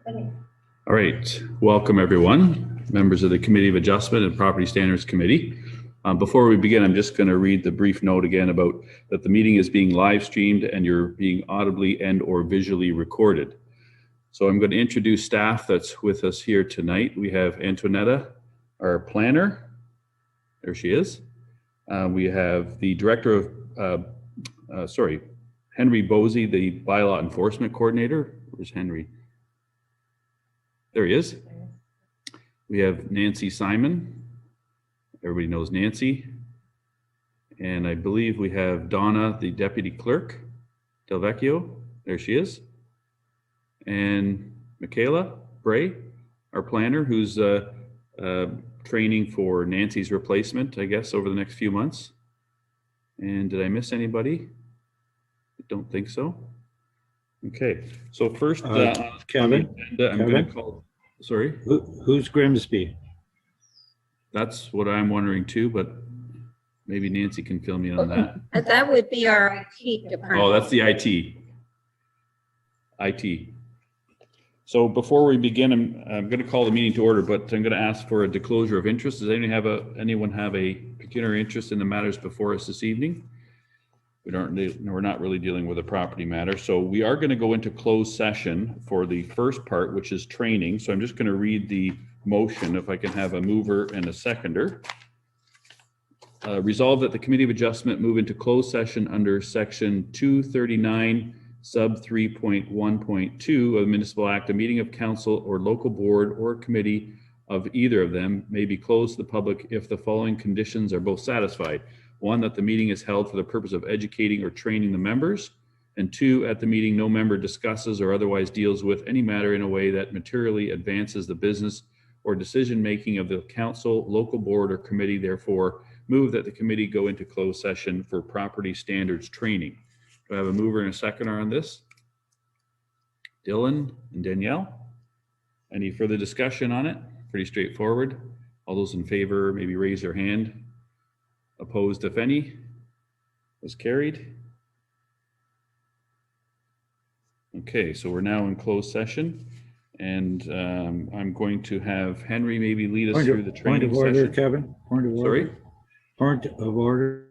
All right, welcome everyone, members of the Committee of Adjustment and Property Standards Committee. Before we begin, I'm just going to read the brief note again about that the meeting is being live streamed and you're being audibly and or visually recorded. So I'm going to introduce staff that's with us here tonight. We have Antonetta, our planner. There she is. We have the director of, Henry Bosey, the bylaw enforcement coordinator. Where's Henry? There he is. We have Nancy Simon. Everybody knows Nancy. And I believe we have Donna, the deputy clerk, Del Vecchio. There she is. And Michaela Bray, our planner, who's training for Nancy's replacement, I guess, over the next few months. And did I miss anybody? I don't think so. Okay, so first, Kevin, I'm going to call. Sorry? Who's Grimsby? That's what I'm wondering too, but maybe Nancy can fill me in on that. That would be our IT department. Oh, that's the IT. So before we begin, I'm going to call the meeting to order, but I'm going to ask for a disclosure of interest. Does anyone have a pecuniary interest in the matters before us this evening? We're not really dealing with a property matter. So we are going to go into closed session for the first part, which is training. So I'm just going to read the motion, if I can have a mover and a seconder. Resolved that the Committee of Adjustment move into closed session under section 239 sub 3.1.2 of the Municipal Act. A meeting of council or local board or committee of either of them may be closed to the public if the following conditions are both satisfied. One, that the meeting is held for the purpose of educating or training the members. And two, at the meeting, no member discusses or otherwise deals with any matter in a way that materially advances the business or decision-making of the council, local board, or committee. Therefore, move that the committee go into closed session for property standards training. Do I have a mover and a seconder on this? Dylan and Danielle. Any further discussion on it? Pretty straightforward. All those in favor, maybe raise their hand. Opposed, if any? Was carried. Okay, so we're now in closed session, and I'm going to have Henry maybe lead us through the training session. Point of order, Kevin. Point of order. Sorry? Point of order.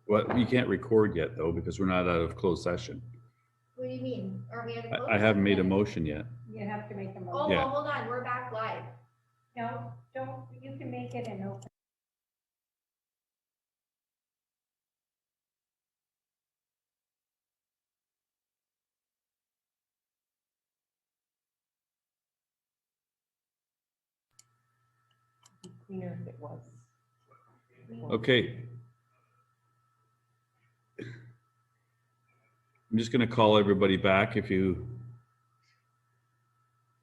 Well, you can't record yet though, because we're not out of closed session. What do you mean? Are we in a closed? I haven't made a motion yet. You have to make a Oh, motion. Yeah. well, hold on, we're back live. No, don't, you can make it an open. Cleaner if it was. Okay. I'm just going to call everybody back if you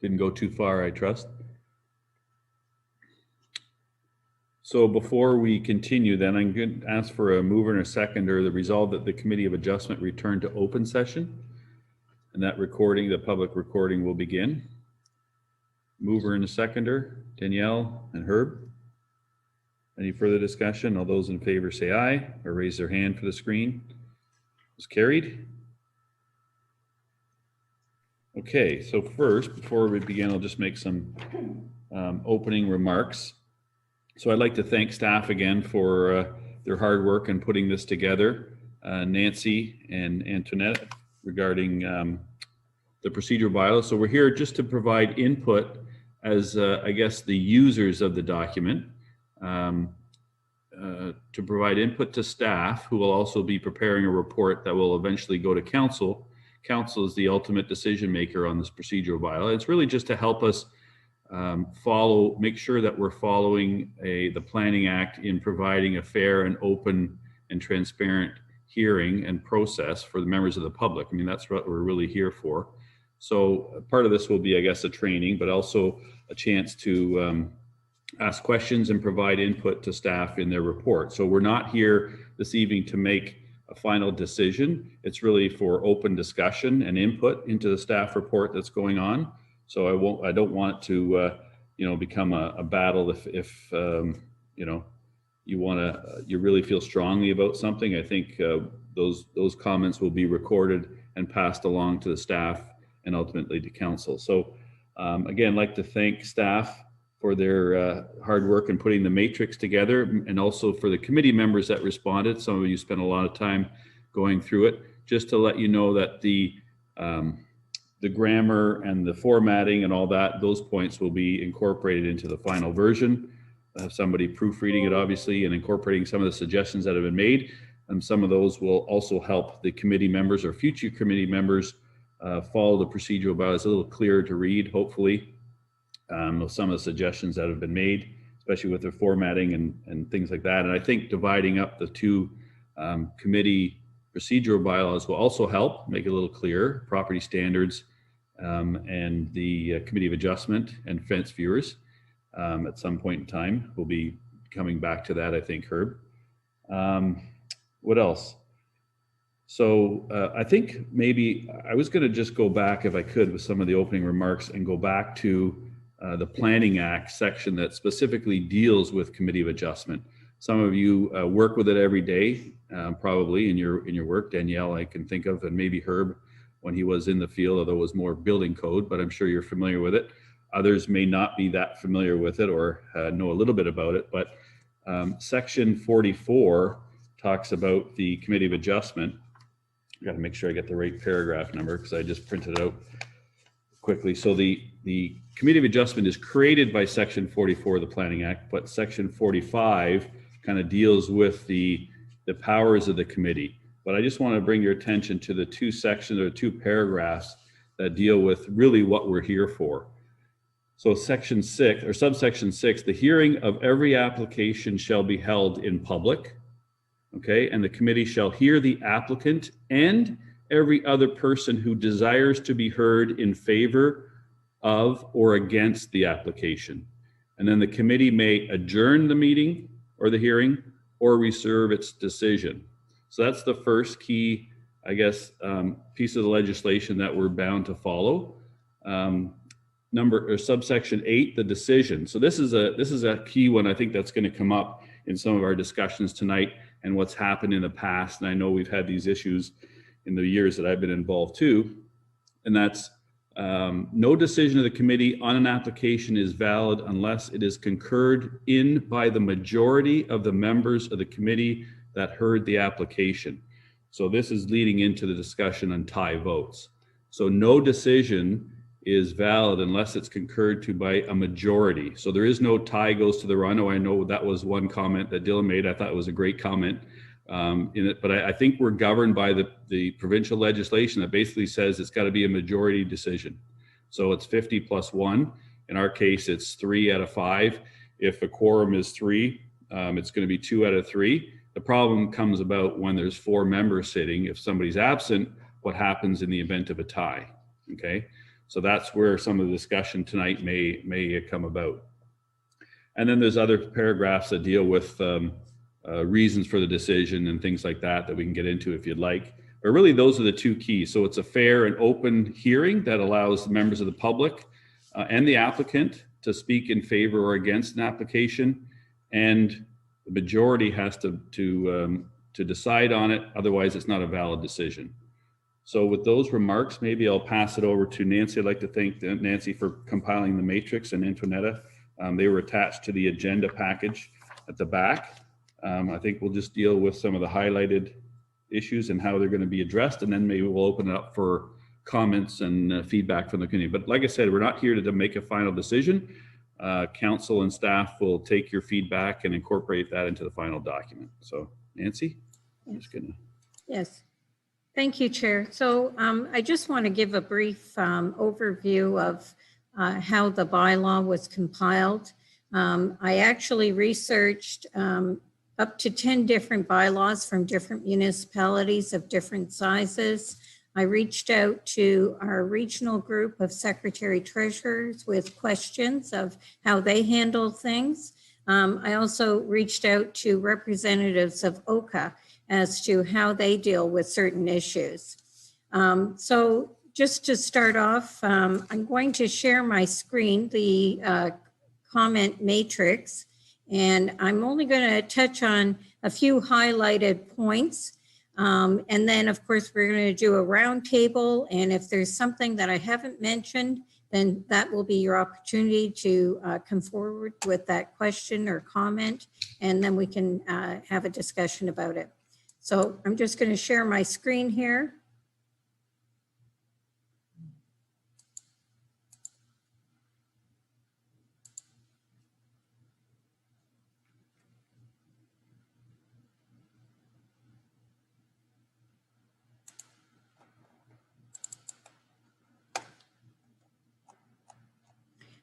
didn't go too far, I trust. So before we continue, then I'm going to ask for a mover and a seconder, the resolve that the Committee of Adjustment return to open session, and that recording, the public recording, will begin. Mover and a seconder, Danielle and Herb. Any further discussion? All those in favor say aye or raise their hand for the screen. It's carried. Okay, so first, before we begin, I'll just make some opening remarks. So I'd like to thank staff again for their hard work in putting this together. Nancy and Antoinette regarding the procedural bylaw. So we're here just to provide input as, I guess, the users of the document, to provide input to staff, who will also be preparing a report that will eventually go to council. Council is the ultimate decision maker on this procedural bylaw. It's really just to help us make sure that we're following the Planning Act in providing a fair and open and transparent hearing and process for the members of the public. I mean, that's what we're really here for. So part of this will be, I guess, a training, but also a chance to ask questions and provide input to staff in their report. So we're not here this evening to make a final decision. It's really for open discussion and input into the staff report that's going on. So I don't want it to, become a battle if you really feel strongly about something. I think those comments will be recorded and passed along to the staff and ultimately to council. So again, I'd like to thank staff for their hard work in putting the matrix together, and also for the committee members that responded. Some of you spent a lot of time going through it. Just to let you know that the grammar and the formatting and all that, those points will be incorporated into the final version. Have somebody proofreading it, obviously, and incorporating some of the suggestions that have been made. And some of those will also help the committee members or future committee members follow the procedural bylaws. It's a little clearer to read, hopefully. Some of the suggestions that have been made, especially with the formatting and things like that. And I think dividing up the two committee procedural bylaws will also help make it a little clearer. Property standards and the Committee of Adjustment and fence viewers at some point in time. We'll be coming back to that, I think, Herb. What else? So I think maybe I was going to just go back, if I could, with some of the opening remarks and go back to the Planning Act section that specifically deals with Committee of Adjustment. Some of you work with it every day, probably in your work. Danielle, I can think of, and maybe Herb when he was in the field, although it was more building code, but I'm sure you're familiar with it. Others may not be that familiar with it or know a little bit about it, but Section 44 talks about the Committee of Adjustment. I got to make sure I get the right paragraph number because I just printed it out quickly. So the Committee of Adjustment is created by Section 44 of the Planning Act, but Section 45 kind of deals with the powers of the committee. But I just want to bring your attention to the two sections or two paragraphs that deal with really what we're here for. So Section 6 or Subsection 6, the hearing of every application shall be held in public. Okay, and the committee shall hear the applicant and every other person who desires to be heard in favor of or against the application. And then the committee may adjourn the meeting or the hearing or reserve its decision. So that's the first key, I guess, piece of the legislation that we're bound to follow. Subsection 8, the decision. So this is a key one. I think that's going to come up in some of our discussions tonight and what's happened in the past. And I know we've had these issues in the years that I've been involved too. And that's no decision of the committee on an application is valid unless it is concurred in by the majority of the members of the committee that heard the application. So this is leading into the discussion on tie votes. So no decision is valid unless it's concurred to by a majority. So there is no tie goes to the run. Oh, I know that was one comment that Dylan made. I thought it was a great comment in it, but I think we're governed by the provincial legislation that basically says it's got to be a majority decision. So it's 50 plus 1. In our case, it's 3 out of 5. If a quorum is 3, it's going to be 2 out of 3. The problem comes about when there's 4 members sitting. If somebody's absent, what happens in the event of a tie? Okay, so that's where some of the discussion tonight may come about. And then there's other paragraphs that deal with reasons for the decision and things like that we can get into if you'd like. But really, those are the 2 keys. So it's a fair and open hearing that allows the members of the public and the applicant to speak in favor or against an application, and the majority has to decide on it. Otherwise, it's not a valid decision. So with those remarks, maybe I'll pass it over to Nancy. I'd like to thank Nancy for compiling the matrix, and Antoinetta. They were attached to the agenda package at the back. I think we'll just deal with some of the highlighted issues and how they're going to be addressed, and then maybe we'll open it up for comments and feedback from the community. But like I said, we're not here to make a final decision. Council and staff will take your feedback and incorporate that into the final document. So Nancy, I'm just gonna. Yes. Thank you, Chair. So I just want to give a brief overview of how the bylaw was compiled. I actually researched up to 10 different bylaws from different municipalities of different sizes. I reached out to our regional group of secretary treasurers with questions of how they handle things. I also reached out to representatives of OCA as to how they deal with certain issues. So just to start off, I'm going to share my screen, the comment matrix, and I'm only going to touch on a few highlighted points. And then, of course, we're going to do a roundtable. And if there's something that I haven't mentioned, then that will be your opportunity to come forward with that question or comment, and then we can have a discussion about it. So I'm just going to share my screen here.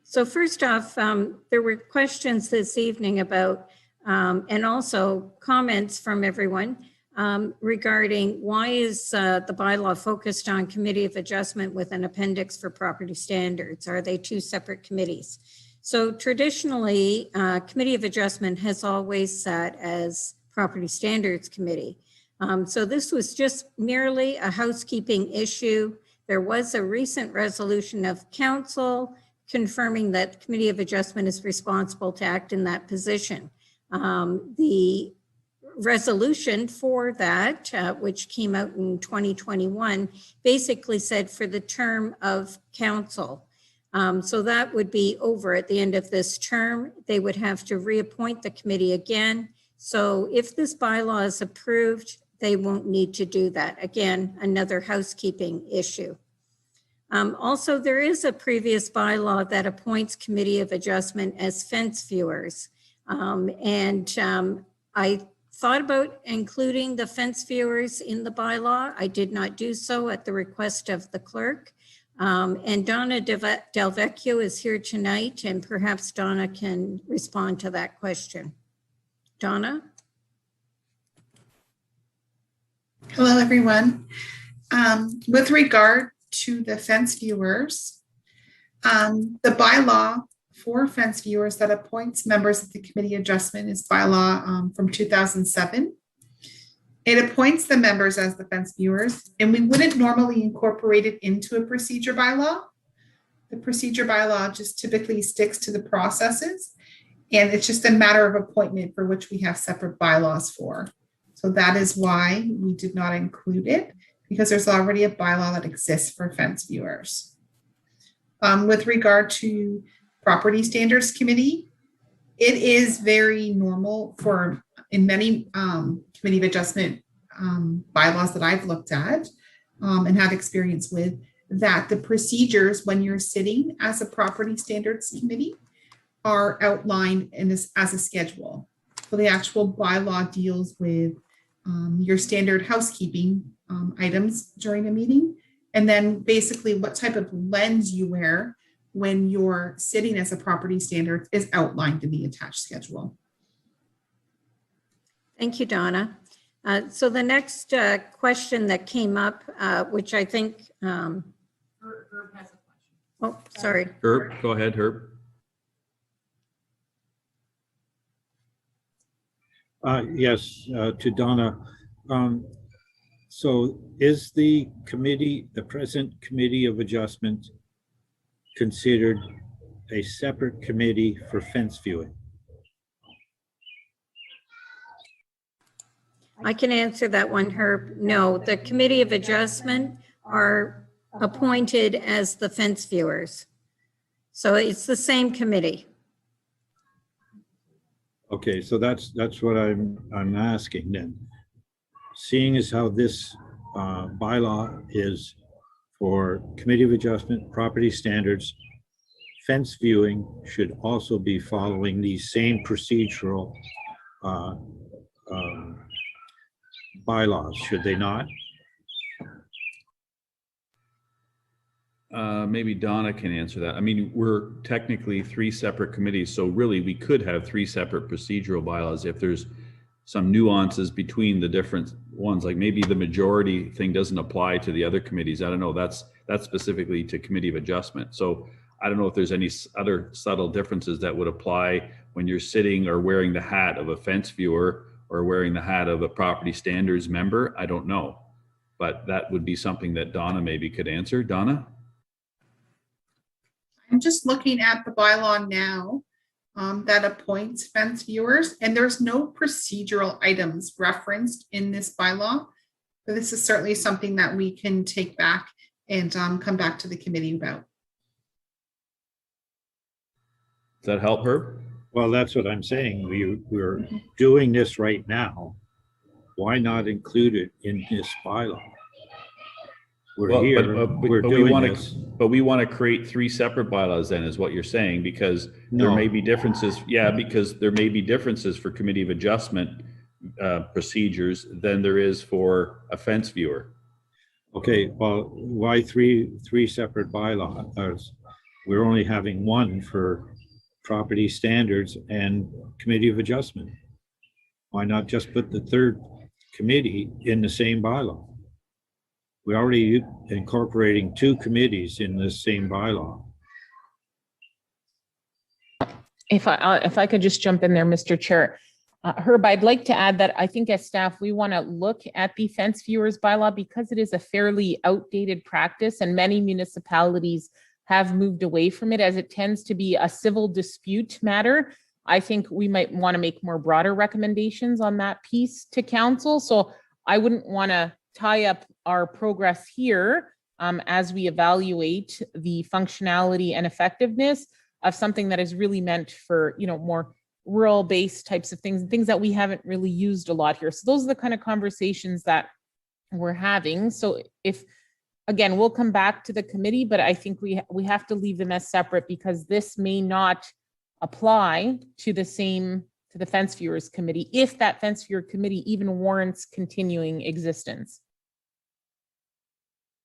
So first off, there were questions this evening about, and also comments from everyone regarding why is the bylaw focused on Committee of Adjustment with an appendix for property standards? Are they 2 separate committees? So traditionally, Committee of Adjustment has always sat as Property Standards Committee. So this was just merely a housekeeping issue. There was a recent resolution of council confirming that the Committee of Adjustment is responsible to act in that position. The resolution for that, which came out in 2021, basically said for the term of council. So that would be over at the end of this term. They would have to reappoint the committee again. So if this bylaw is approved, they won't need to do that. Again, another housekeeping issue. Also, there is a previous bylaw that appoints Committee of Adjustment as fence viewers. I thought about including the fence viewers in the bylaw. I did not do so at the request of the clerk. And Donna Del Vecchio is here tonight, and perhaps Donna can respond to that question. Donna? Hello, everyone. With regard to the fence viewers, the bylaw for fence viewers that appoints members of the committee adjustment is bylaw from 2007. It appoints the members as the fence viewers, and we wouldn't normally incorporate it into a procedure bylaw. The procedure bylaw just typically sticks to the processes, and it's just a matter of appointment for which we have separate bylaws for. So that is why we did not include it, because there's already a bylaw that exists for fence viewers. With regard to Property Standards Committee, it is very normal for in many committee of adjustment bylaws that I've looked at and have experience with, that the procedures when you're sitting as a property standards committee are outlined in this as a schedule. So the actual bylaw deals with your standard housekeeping items during a meeting, and then basically what type of lens you wear when you're sitting as a property standard is outlined in the attached schedule. Thank you, Donna. So the next question that came up, which I think, Herb has a question. oh, sorry. Herb, go ahead, Herb. Yes, to Donna. So is the committee, the present committee of adjustment, considered a separate committee for fence viewing? I can answer that one, Herb. No, the Committee of Adjustment are appointed as the fence viewers. So it's the same committee. Okay, so that's what I'm asking then. Seeing as how this bylaw is for Committee of Adjustment, property standards, fence viewing should also be following these same procedural bylaws, should they not? Maybe Donna can answer that. I mean, we're technically 3 separate committees, so really we could have 3 separate procedural bylaws if there's some nuances between the different ones, like maybe the majority thing doesn't apply to the other committees. I don't know. That's specifically to Committee of Adjustment. So I don't know if there's any other subtle differences that would apply when you're sitting or wearing the hat of a fence viewer or wearing the hat of a property standards member. I don't know, but that would be something that Donna maybe could answer. Donna? I'm just looking at the bylaw now that appoints fence viewers, and there's no procedural items referenced in this bylaw. But this is certainly something that we can take back and come back to the committee about. Does that help, Herb? Well, that's what I'm saying. We're doing this right now. Why not include it in this bylaw? We're here, we're doing this. But we want to create 3 separate bylaws then, is what you're saying, because there No. may be differences. Yeah, because there may be differences for Committee of Adjustment procedures than there is for a fence viewer. Okay, well, why three separate bylaws? We're only having one for property standards and Committee of Adjustment. Why not just put the third committee in the same bylaw? We're already incorporating 2 committees in the same bylaw. If I could just jump in there, Mr. Chair. Herb, I'd like to add that I think as staff, we want to look at the fence viewers bylaw because it is a fairly outdated practice and many municipalities have moved away from it as it tends to be a civil dispute matter. I think we might want to make more broader recommendations on that piece to council. So I wouldn't want to tie up our progress here as we evaluate the functionality and effectiveness of something that is really meant for, more rural-based types of things that we haven't really used a lot here. So those are the kind of conversations that we're having. So again, we'll come back to the committee, but I think we have to leave them as separate because this may not apply to the fence viewers committee if that fence viewer committee even warrants continuing existence.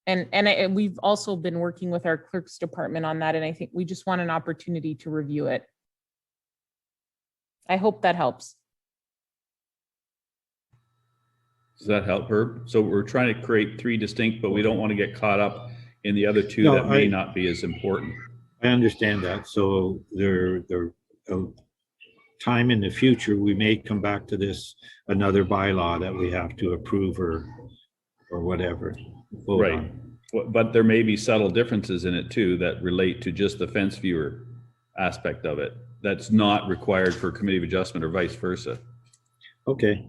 And we've also been working with our clerk's department on that, and I think we just want an opportunity to review it. I hope that helps. Does that help, Herb? So we're trying to create 3 distinct, but we don't want to get caught up in the other 2 that may not be as important. I understand that. So there time in the future, we may come back to this, another bylaw that we have to approve or whatever. Right. But there may be subtle differences in it too that relate to just the fence viewer aspect of it. That's not required for Committee of Adjustment or vice versa. Okay.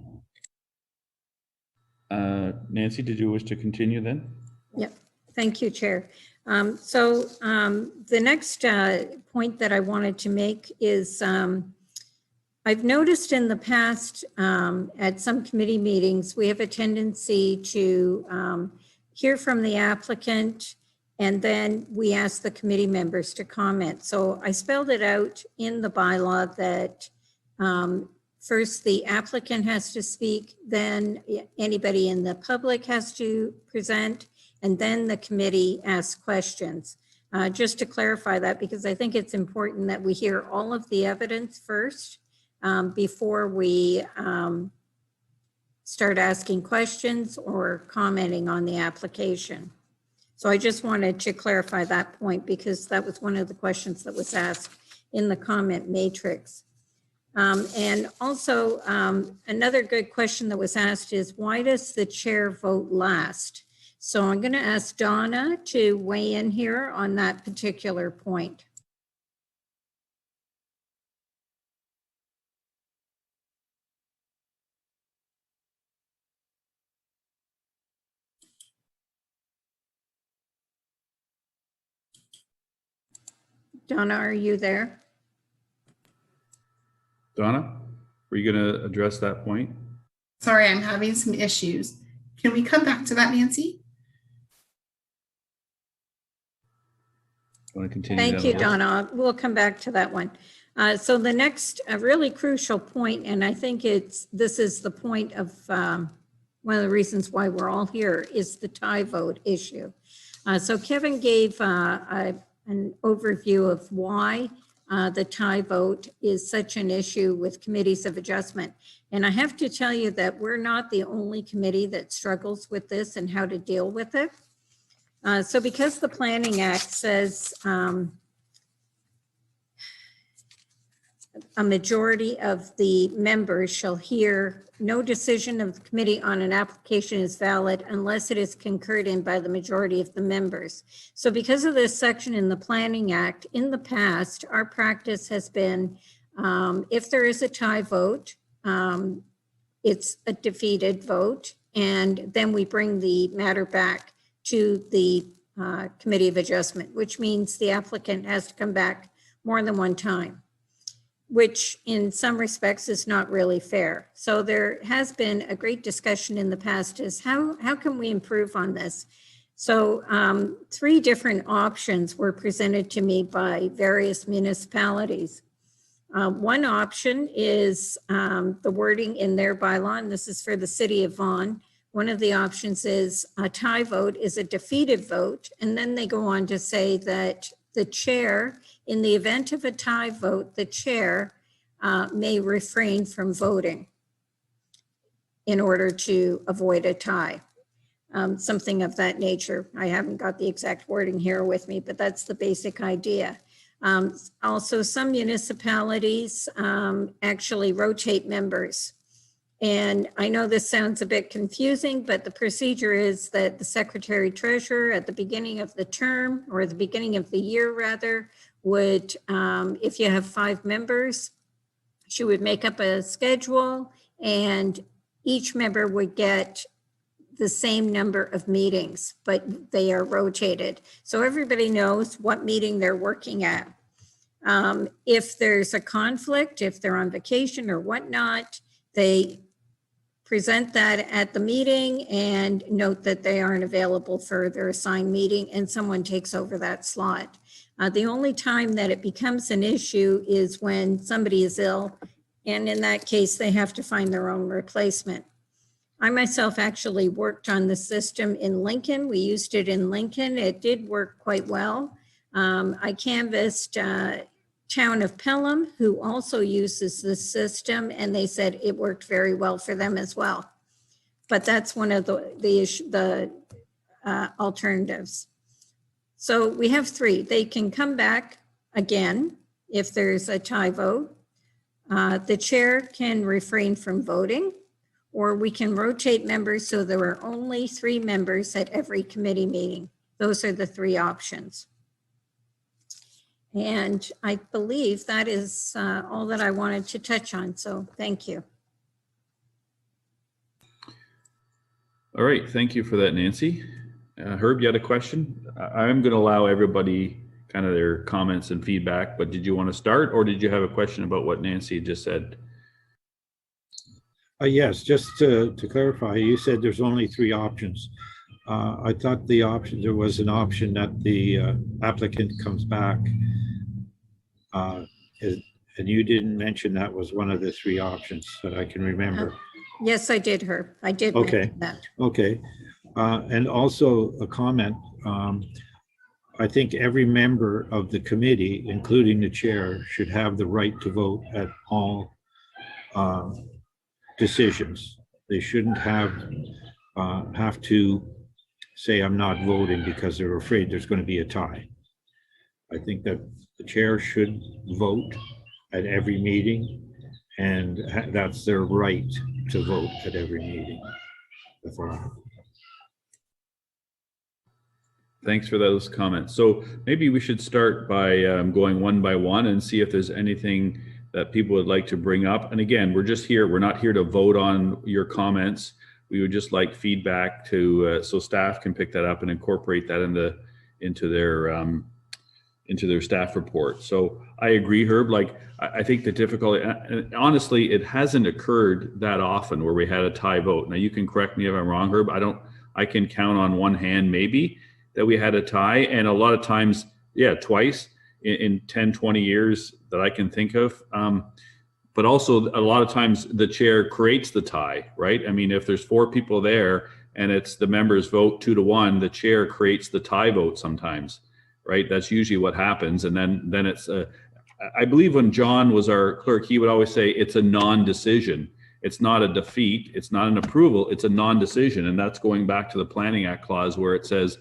Nancy, did you wish to continue then? Yep. Thank you, Chair. So the next point that I wanted to make is I've noticed in the past at some committee meetings, we have a tendency to hear from the applicant and then we ask the committee members to comment. So I spelled it out in the bylaw that first the applicant has to speak, then anybody in the public has to present, and then the committee asks questions. Just to clarify that, because I think it's important that we hear all of the evidence first before we start asking questions or commenting on the application. So I just wanted to clarify that point because that was one of the questions that was asked in the comment matrix. And also another good question that was asked is, why does the chair vote last? So I'm going to ask Donna to weigh in here on that particular point. Donna, are you there? Donna, were you going to address that point? Sorry, I'm having some issues. Can we come back to that, Nancy? Want to continue? Thank you, Donna. We'll come back to that one. So the next really crucial point, and I think this is the point of one of the reasons why we're all here, is the tie vote issue. So Kevin gave an overview of why the tie vote is such an issue with committees of adjustment. And I have to tell you that we're not the only committee that struggles with this and how to deal with it. So because the Planning Act says a majority of the members shall hear no decision of the committee on an application is valid unless it is concurred in by the majority of the members. So because of this section in the Planning Act, in the past, our practice has been if there is a tie vote, it's a defeated vote, and then we bring the matter back to the Committee of Adjustment, which means the applicant has to come back more than one time, which in some respects is not really fair. So there has been a great discussion in the past as how can we improve on this? So 3 different options were presented to me by various municipalities. One option is the wording in their bylaw, and this is for the city of Vaughan. One of the options is a tie vote is a defeated vote. And then they go on to say that the chair, in the event of a tie vote, the chair may refrain from voting in order to avoid a tie. Something of that nature. I haven't got the exact wording here with me, but that's the basic idea. Also, some municipalities actually rotate members. And I know this sounds a bit confusing, but the procedure is that the secretary treasurer at the beginning of the term, or the beginning of the year rather, would, if you have 5 members, she would make up a schedule and each member would get the same number of meetings, but they are rotated. So everybody knows what meeting they're working at. If there's a conflict, if they're on vacation or whatnot, they present that at the meeting and note that they aren't available for their assigned meeting and someone takes over that slot. The only time that it becomes an issue is when somebody is ill, and in that case, they have to find their own replacement. I myself actually worked on the system in Lincoln. We used it in Lincoln. It did work quite well. I canvassed town of Pelham, who also uses this system, and they said it worked very well for them as well. But that's one of the alternatives. So we have 3. They can come back again if there's a tie vote. The chair can refrain from voting, or we can rotate members so there are only 3 members at every committee meeting. Those are the 3 options. And I believe that is all that I wanted to touch on. So thank you. All right, thank you for that, Nancy. Herb, you had a question? I'm going to allow everybody kind of their comments and feedback, but did you want to start or did you have a question about what Nancy just said? Yes, just to clarify, you said there's only three options. I thought there was an option that the applicant comes back. And you didn't mention that was one of the three options that I can remember. Yes, I did, Herb. I did Okay. mention that. Okay. And also a comment. I think every member of the committee, including the chair, should have the right to vote at all decisions. They shouldn't have to say, I'm not voting because they're afraid there's going to be a tie. I think that the chair should vote at every meeting, and that's their right to vote at every meeting. That's all. Thanks for those comments. So maybe we should start by going one by one and see if there's anything that people would like to bring up. And again, we're not here to vote on your comments. We would just like feedback to so staff can pick that up and incorporate that into their staff report. So I agree, Herb. Like I think the difficulty, and honestly, it hasn't occurred that often where we had a tie vote. Now you can correct me if I'm wrong, Herb. I can count on one hand maybe that we had a tie, and a lot of times, yeah, twice in 10, 20 years that I can think of. But also a lot of times the chair creates the tie, right? I mean, if there's four people there and it's the members vote 2-1, the chair creates the tie vote sometimes, right? That's usually what happens. And then it's I believe when John was our clerk, he would always say it's a non-decision. It's not a defeat. It's not an approval. It's a non-decision. And that's going back to the Planning Act clause where it says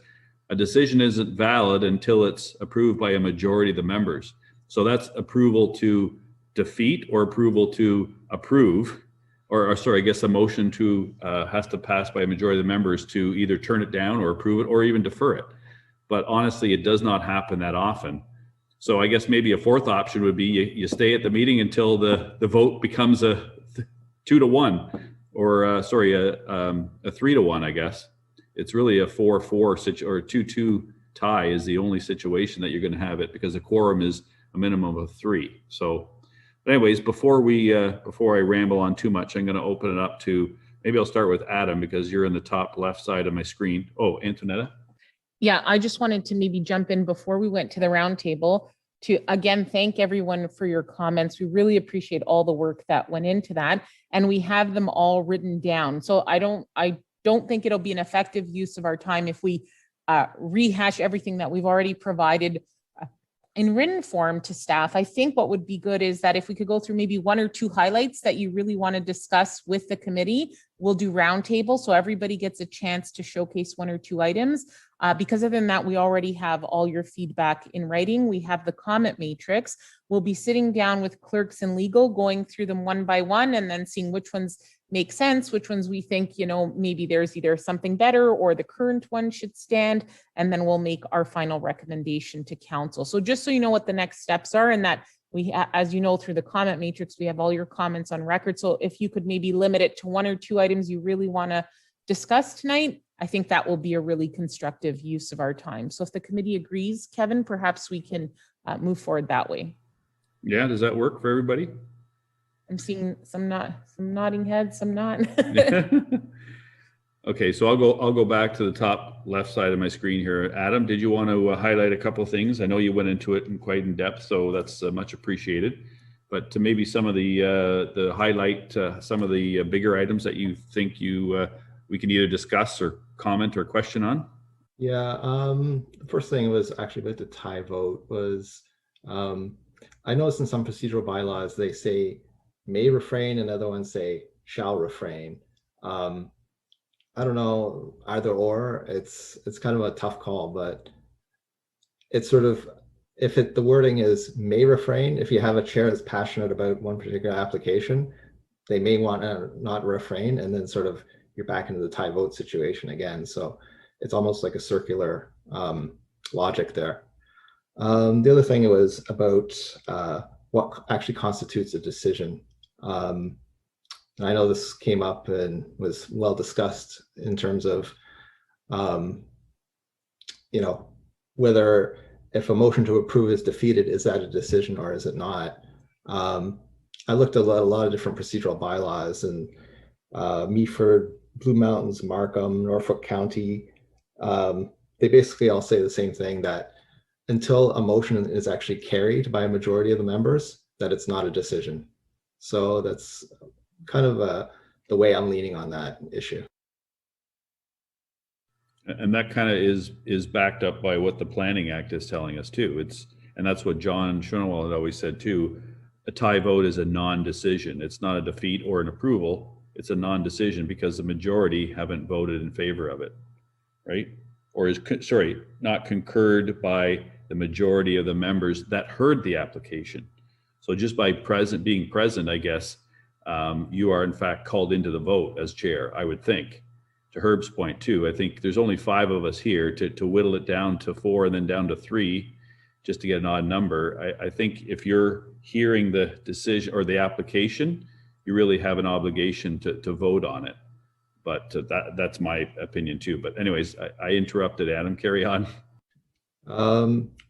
a decision isn't valid until it's approved by a majority of the members. So that's approval to defeat or approval to approve, or sorry, I guess a motion to has to pass by a majority of the members to either turn it down or approve it or even defer it. But honestly, it does not happen that often. So I guess maybe a fourth option would be you stay at the meeting until the vote becomes a 2-1 or sorry, a 3-1, I guess. It's really a 4-4 or 2-2 tie is the only situation that you're going to have it because a quorum is a minimum of 3. So anyways, before I ramble on too much, I'm going to open it up to, maybe I'll start with Adam because you're in the top left side of my screen. Oh, Antonetta. Yeah, I just wanted to maybe jump in before we went to the roundtable to again thank everyone for your comments. We really appreciate all the work that went into that, and we have them all written down. So I don't think it'll be an effective use of our time if we rehash everything that we've already provided in written form to staff. I think what would be good is that if we could go through maybe 1 or 2 highlights that you really want to discuss with the committee, we'll do roundtable so everybody gets a chance to showcase 1 or 2 items. Because other than that, we already have all your feedback in writing. We have the comment matrix. We'll be sitting down with clerks and legal, going through them one by one and then seeing which ones make sense, which ones we think, maybe there's either something better or the current one should stand. And then we'll make our final recommendation to council. So just so you know what the next steps are, and that we, as you know, through the comment matrix, we have all your comments on record. So if you could maybe limit it to 1 or 2 items you really want to discuss tonight, I think that will be a really constructive use of our time. So if the committee agrees, Kevin, perhaps we can move forward that way. Yeah, does that work for everybody? I'm seeing some nodding heads, some not. Okay, so I'll go back to the top left side of my screen here. Adam, did you want to highlight a couple of things? I know you went into it in quite in depth, so that's much appreciated. But to maybe some of the highlight, some of the bigger items that you think we can either discuss or comment or question on. Yeah, the first thing was actually about the tie vote was, I noticed in some procedural bylaws, they say may refrain and other ones say shall refrain. I don't know, either or, it's kind of a tough call, but it's sort of, the wording is may refrain, if you have a chair that's passionate about one particular application, they may want to not refrain, and then sort of you're back into the tie vote situation again. So it's almost like a circular logic there. The other thing was about what actually constitutes a decision. I know this came up and was well discussed in terms of, whether if a motion to approve is defeated, is that a decision or is it not? I looked at a lot of different procedural bylaws, and Meaford, Blue Mountains, Markham, Norfolk County. They basically all say the same thing, that until a motion is actually carried by a majority of the members, that it's not a decision. So that's kind of the way I'm leaning on that issue. And that kind of is backed up by what the Planning Act is telling us too. And that's what John Schoenwald had always said too. A tie vote is a non-decision. It's not a defeat or an approval. It's a non-decision because the majority haven't voted in favor of it, right? Or not concurred by the majority of the members that heard the application. So just by being present, I guess, you are in fact called into the vote as chair, I would think. To Herb's point too, I think there's only 5 of us here to whittle it down to 4 and then down to 3 just to get an odd number. I think if you're hearing the decision or the application, you really have an obligation to vote on it. But that's my opinion too. But anyways, I interrupted Adam. Carry on.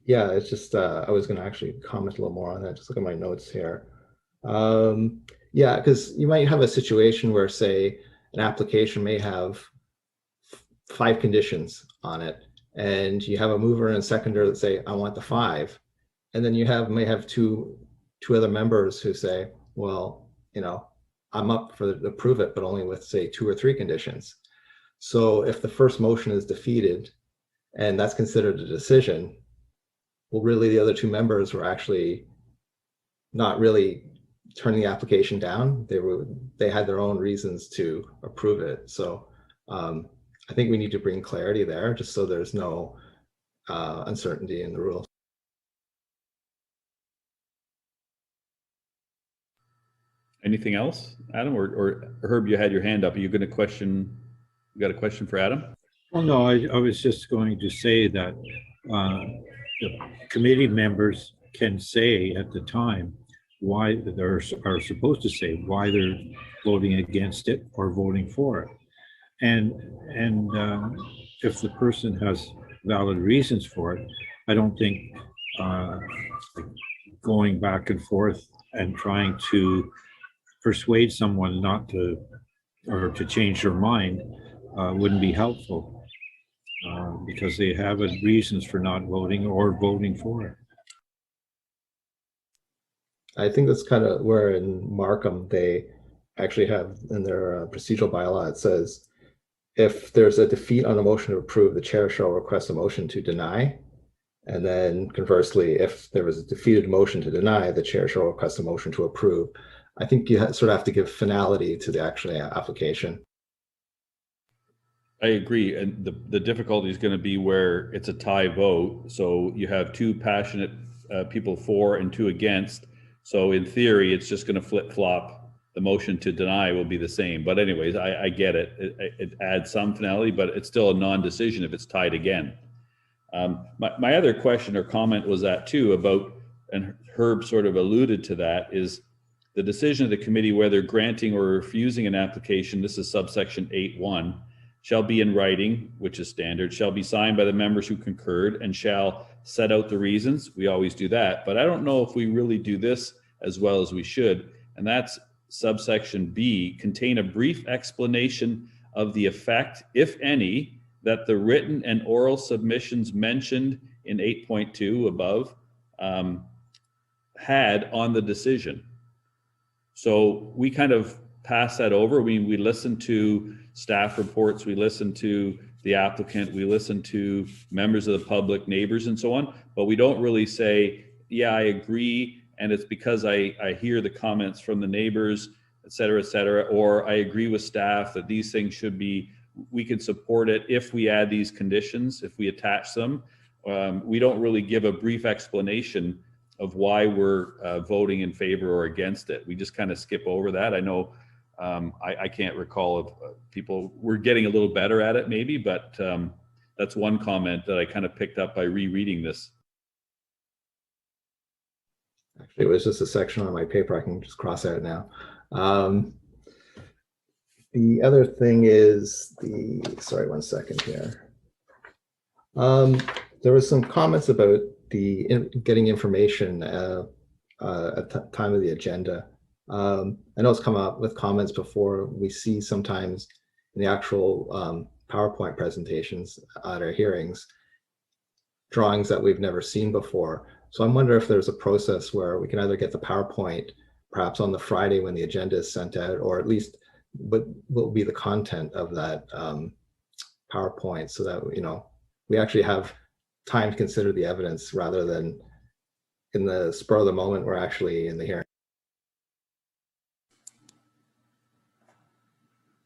Yeah, it's just I was going to actually comment a little more on that. Just look at my notes here. Yeah, because you might have a situation where, say, an application may have 5 conditions on it, and you have a mover and a seconder that say, I want the 5. And then you may have two other members who say, well, I'm up for to approve it, but only with, say, 2 or 3 conditions. So if the first motion is defeated and that's considered a decision, well, really the other 2 members were actually not really turning the application down. They had their own reasons to approve it. So I think we need to bring clarity there, just so there's no uncertainty in the rules. Anything else, Adam, or Herb? You had your hand up. Are you going to question? You got a question for Adam? Well, no, I was just going to say that the committee members can say at the time why they are supposed to say why they're voting against it or voting for it. And if the person has valid reasons for it, I don't think going back and forth and trying to persuade someone not to, or to change their mind wouldn't be helpful because they have reasons for not voting or voting for it. I think that's kind of where in Markham they actually have in their procedural bylaw, it says, if there's a defeat on a motion to approve, the chair shall request a motion to deny. And then conversely, if there was a defeated motion to deny, the chair shall request a motion to approve. I think you sort of have to give finality to the actual application. I agree. And the difficulty is going to be where it's a tie vote. So you have 2 passionate people for and 2 against. So in theory, it's just going to flip-flop. The motion to deny will be the same. But anyways, I get it. It adds some finality, but it's still a non-decision if it's tied again. My other question or comment was that too about, and Herb sort of alluded to that, is the decision of the committee whether granting or refusing an application, this is subsection 8.1, shall be in writing, which is standard, shall be signed by the members who concurred, and shall set out the reasons. We always do that, but I don't know if we really do this as well as we should. And that's subsection B, contain a brief explanation of the effect, if any, that the written and oral submissions mentioned in 8.2 above had on the decision. So we kind of pass that over. We listen to staff reports, we listen to the applicant, we listen to members of the public, neighbors, and so on, but we don't really say, yeah, I agree, and it's because I hear the comments from the neighbors, et cetera, or I agree with staff that these things should be, we can support it if we add these conditions, if we attach them. We don't really give a brief explanation of why we're voting in favor or against it. We just kind of skip over that. I know I can't recall if people, we're getting a little better at it maybe, but that's one comment that I kind of picked up by rereading this. Actually, it was just a section on my paper. I can just cross out now. The other thing is sorry, one second here. There was some comments about getting information at the time of the agenda. I know it's come up with comments before. We see sometimes in the actual PowerPoint presentations at our hearings, drawings that we've never seen before. So I'm wondering if there's a process where we can either get the PowerPoint perhaps on the Friday when the agenda is sent out, or at least what will be the content of that PowerPoint, so that, you know, we actually have time to consider the evidence rather than in the spur of the moment we're actually in the hearing.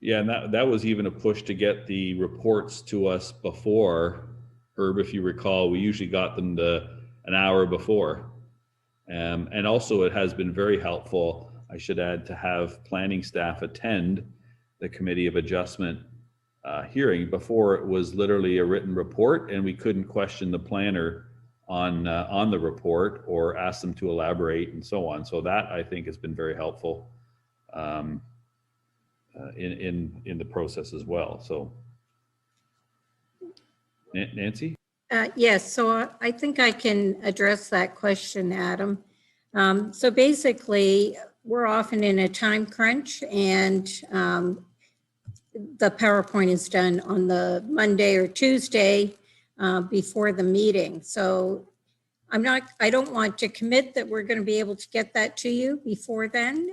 Yeah, and that was even a push to get the reports to us before. Herb, if you recall, we usually got them an hour before. And also it has been very helpful, I should add, to have planning staff attend the Committee of Adjustment hearing. Before, it was literally a written report and we couldn't question the planner on the report or ask them to elaborate and so on. So that, I think, has been very helpful in the process as well. So Nancy? Yes, so I think I can address that question, Adam. So basically, we're often in a time crunch, and the PowerPoint is done on the Monday or Tuesday before the meeting. So I don't want to commit that we're going to be able to get that to you before then.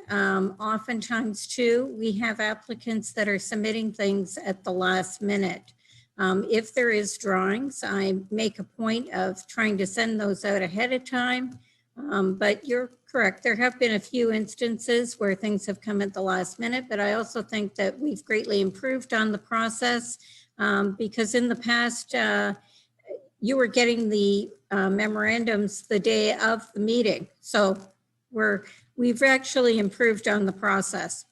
Oftentimes too, we have applicants that are submitting things at the last minute. If there is drawings, I make a point of trying to send those out ahead of time. But you're correct. There have been a few instances where things have come at the last minute, but I also think that we've greatly improved on the process because in the past, you were getting the memorandums the day of the meeting. So we've actually improved on the process.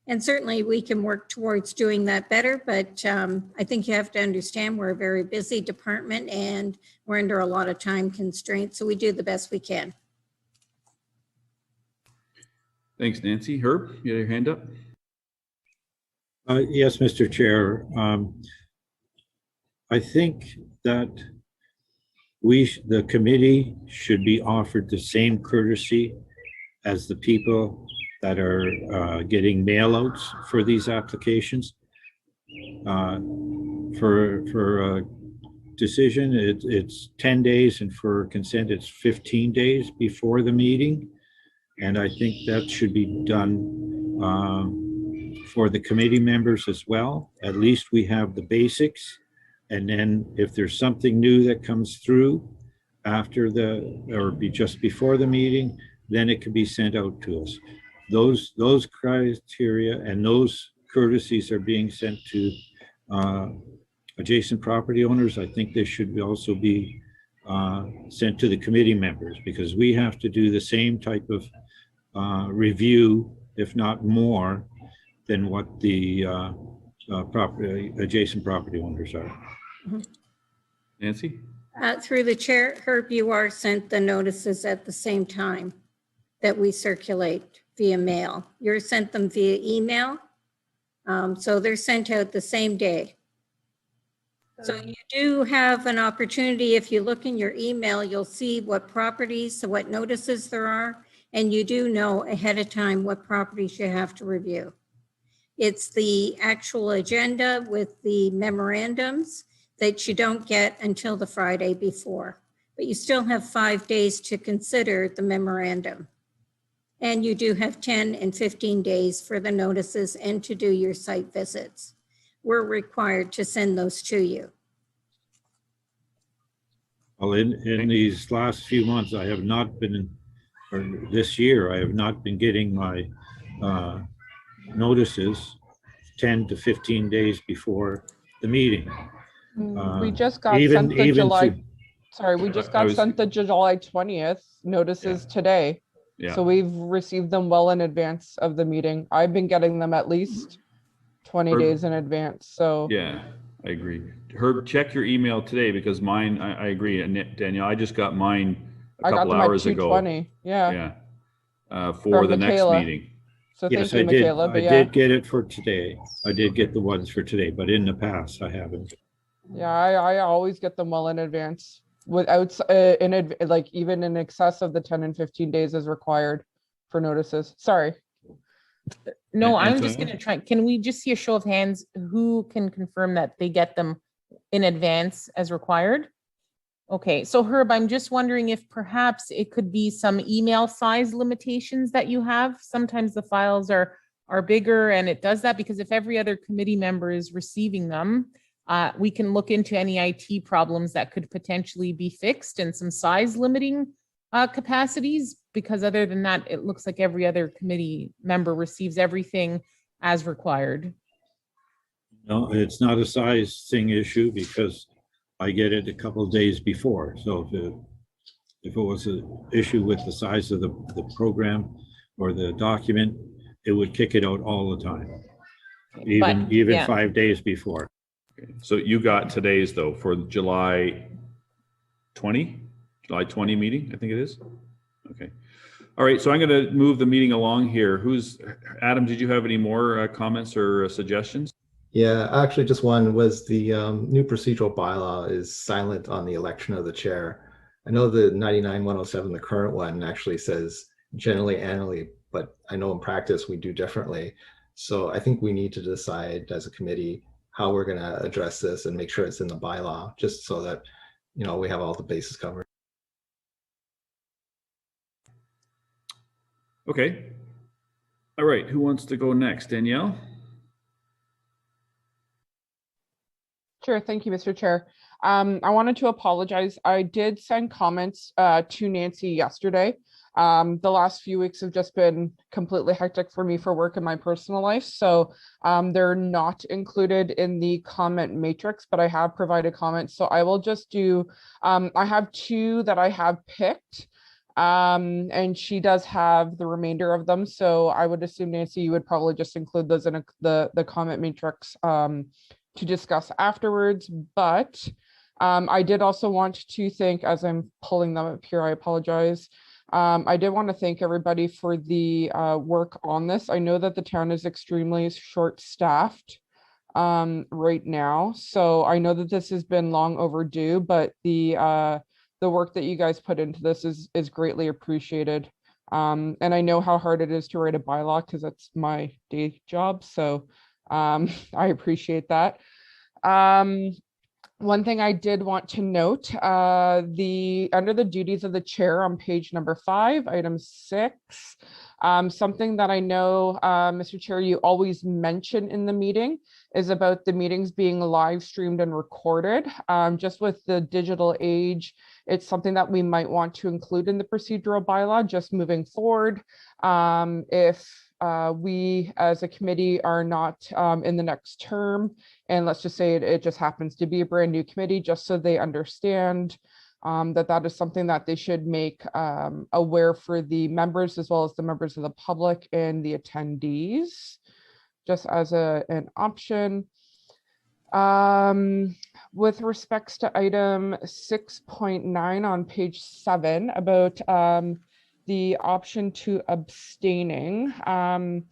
And certainly we can work towards doing that better, but I think you have to understand we're a very busy department and we're under a lot of time constraints, so we do the best we can. Thanks, Nancy. Herb, you had your hand up? Yes, Mr. Chair. I think that the committee should be offered the same courtesy as the people that are getting mailouts for these applications. For a decision, it's 10 days, and for consent, it's 15 days before the meeting. And I think that should be done for the committee members as well. At least we have the basics. And then if there's something new that comes through after or just before the meeting, then it can be sent out to us. Those criteria and those courtesies are being sent to adjacent property owners. I think they should also be sent to the committee members, because we have to do the same type of review, if not more, than what the adjacent property owners are. Mm-hmm. Nancy? Through the chair, Herb, you are sent the notices at the same time that we circulate via mail. You're sent them via email. So they're sent out the same day. So you do have an opportunity. If you look in your email, you'll see what properties, so what notices there are, and you do know ahead of time what properties you have to review. It's the actual agenda with the memorandums that you don't get until the Friday before, but you still have 5 days to consider the memorandum. And you do have 10 and 15 days for the notices and to do your site visits. We're required to send those to you. Well, in these last few months, I have not been, or this year, I have not been getting my notices 10 to 15 days before the meeting. We just got sent the July. Sorry, we just got sent the July 20th notices today. Yeah. So we've received them well in advance of the meeting. I've been getting them at least 20 days in advance. So yeah, I agree. Herb, check your email today, because mine, I agree. And Danielle, I just got mine a couple hours ago. Yeah. For From the Michaela. Next meeting. So Yes, thank you, Michaela. I did get it for today. I did get the ones for today, but in the past I haven't. Yeah, I always get them well in advance, without like even in excess of the 10 and 15 days as required for notices. Sorry. No, I'm just Antonella? gonna try. Can we just see a show of hands? Who can confirm that they get them in advance as required? Okay, so Herb, I'm just wondering if perhaps it could be some email size limitations that you have. Sometimes the files are bigger and it does that because if every other committee member is receiving them, we can look into any IT problems that could potentially be fixed and some size limiting capacities, because other than that, it looks like every other committee member receives everything as required. No, it's not a size thing issue because I get it a couple of days before. So if it was an issue with the size of the program or the document, it would kick it out all the time, even yeah. 5 days before. So you got today's though for July 20 meeting, I think it is. Okay. All right. So I'm going to move the meeting along here. Adam, did you have any more comments or suggestions? Yeah, actually just one was the new procedural bylaw is silent on the election of the chair. I know the 99-107, the current one actually says generally annually, but I know in practice we do differently. So I think we need to decide as a committee how we're going to address this and make sure it's in the bylaw, just so that, you know, we have all the bases covered. Okay. All right. Who wants to go next? Danielle? Sure. Thank you, Mr. Chair. I wanted to apologize. I did send comments to Nancy yesterday. The last few weeks have just been completely hectic for me for work and my personal life. So they're not included in the comment matrix, but I have provided comments. So I will just do, I have two that I have picked. And she does have the remainder of them. So I would assume, Nancy, you would probably just include those in the comment matrix to discuss afterwards. But I did also want to thank, as I'm pulling them up here, I apologize. I did want to thank everybody for the work on this. I know that the town is extremely short-staffed right now. So I know that this has been long overdue, but the work that you guys put into this is greatly appreciated. And I know how hard it is to write a bylaw because that's my day job. So I appreciate that. One thing I did want to note, under the duties of the chair on page number 5, item 6, something that I know, Mr. Chair, you always mention in the meeting is about the meetings being live streamed and recorded. Just with the digital age, it's something that we might want to include in the procedural bylaw just moving forward. If we as a committee are not in the next term, and let's just say it just happens to be a brand new committee, just so they understand that is something that they should make aware for the members as well as the members of the public and the attendees, just as an option. With respects to item 6.9 on page 7 about the option to abstaining. I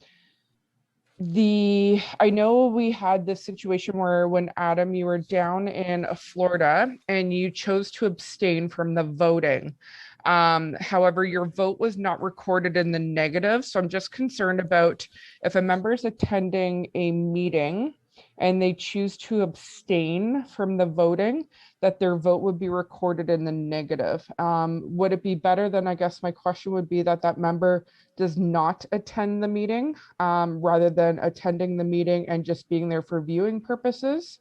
know we had this situation where when Adam, you were down in Florida and you chose to abstain from the voting. However, your vote was not recorded in the negative. So I'm just concerned about if a member is attending a meeting and they choose to abstain from the voting, that their vote would be recorded in the negative. Would it be better then, I guess my question would be that member does not attend the meeting rather than attending the meeting and just being there for viewing purposes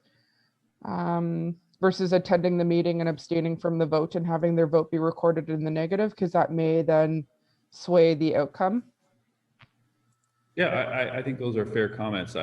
versus attending the meeting and abstaining from the vote and having their vote be recorded in the negative, because that may then sway the outcome. Yeah, I think those are fair comments.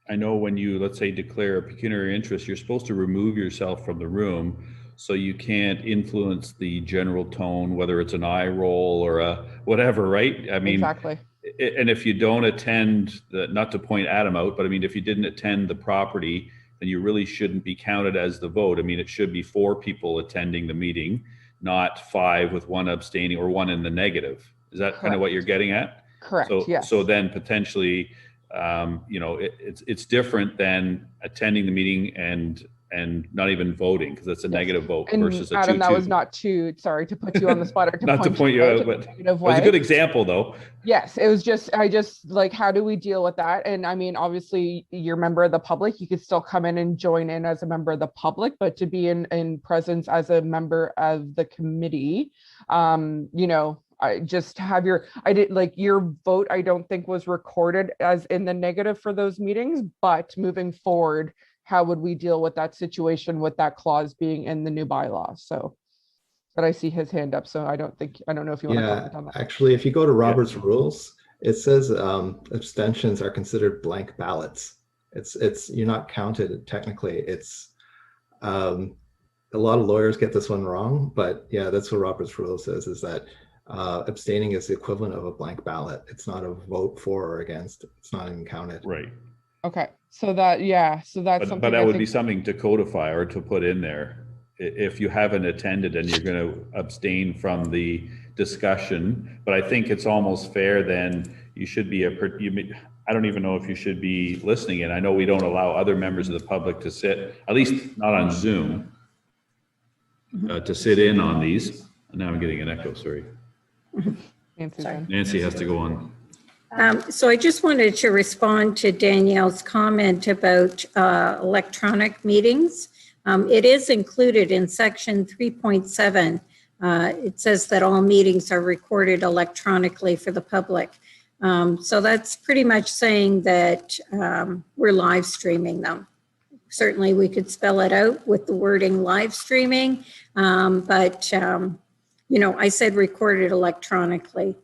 I know when you, let's say, declare a pecuniary interest, you're supposed to remove yourself from the room so you can't influence the general tone, whether it's an eye roll or a whatever, right? I mean, exactly. And if you don't attend, not to point Adam out, but I mean, if you didn't attend the property, then you really shouldn't be counted as the vote. I mean, it should be 4 people attending the meeting, not 5 with 1 abstaining or 1 in the negative. Is that kind of what you're getting at? Correct. So, yes. So then potentially, you know, it's different than attending the meeting and and not even voting because it's a negative vote And versus a 2-2. Adam, that was not to, sorry to put you on the spot or to Not to point you out, but it was a good example though. Yes, it was just, I just like, how do we deal with that? And I mean, obviously you're a member of the public, you could still come in and join in as a member of the public, but to be in presence as a member of the committee, you know, I just have your, I did like your vote, I don't think was recorded as in the negative for those meetings, but moving forward, how would we deal with that situation with that clause being in the new bylaw? So, but I see his hand up, so I don't know if you want to comment on that. Actually, if you go to Robert's rules, it says abstentions are considered blank ballots. It's you're not counted technically. It's a lot of lawyers get this one wrong, but yeah, that's what Robert's rule says, is that abstaining is the equivalent of a blank ballot. It's not a vote for or against. It's not even counted. Right. Okay, so that, yeah, so that's something. But that would be something to codify or to put in there. If you haven't attended and you're going to abstain from the discussion, but I think it's almost fair then you should be I don't even know if you should be listening in. I know we don't allow other members of the public to sit, at least not on Zoom, to sit in on these. Now I'm getting an echo, sorry. Nancy has to go on. So I just wanted to respond to Danielle's comment about electronic meetings. It is included in section 3.7. It says that all meetings are recorded electronically for the public. So that's pretty much saying that we're live streaming them. Certainly we could spell it out with the wording live streaming, but you know, I said recorded electronically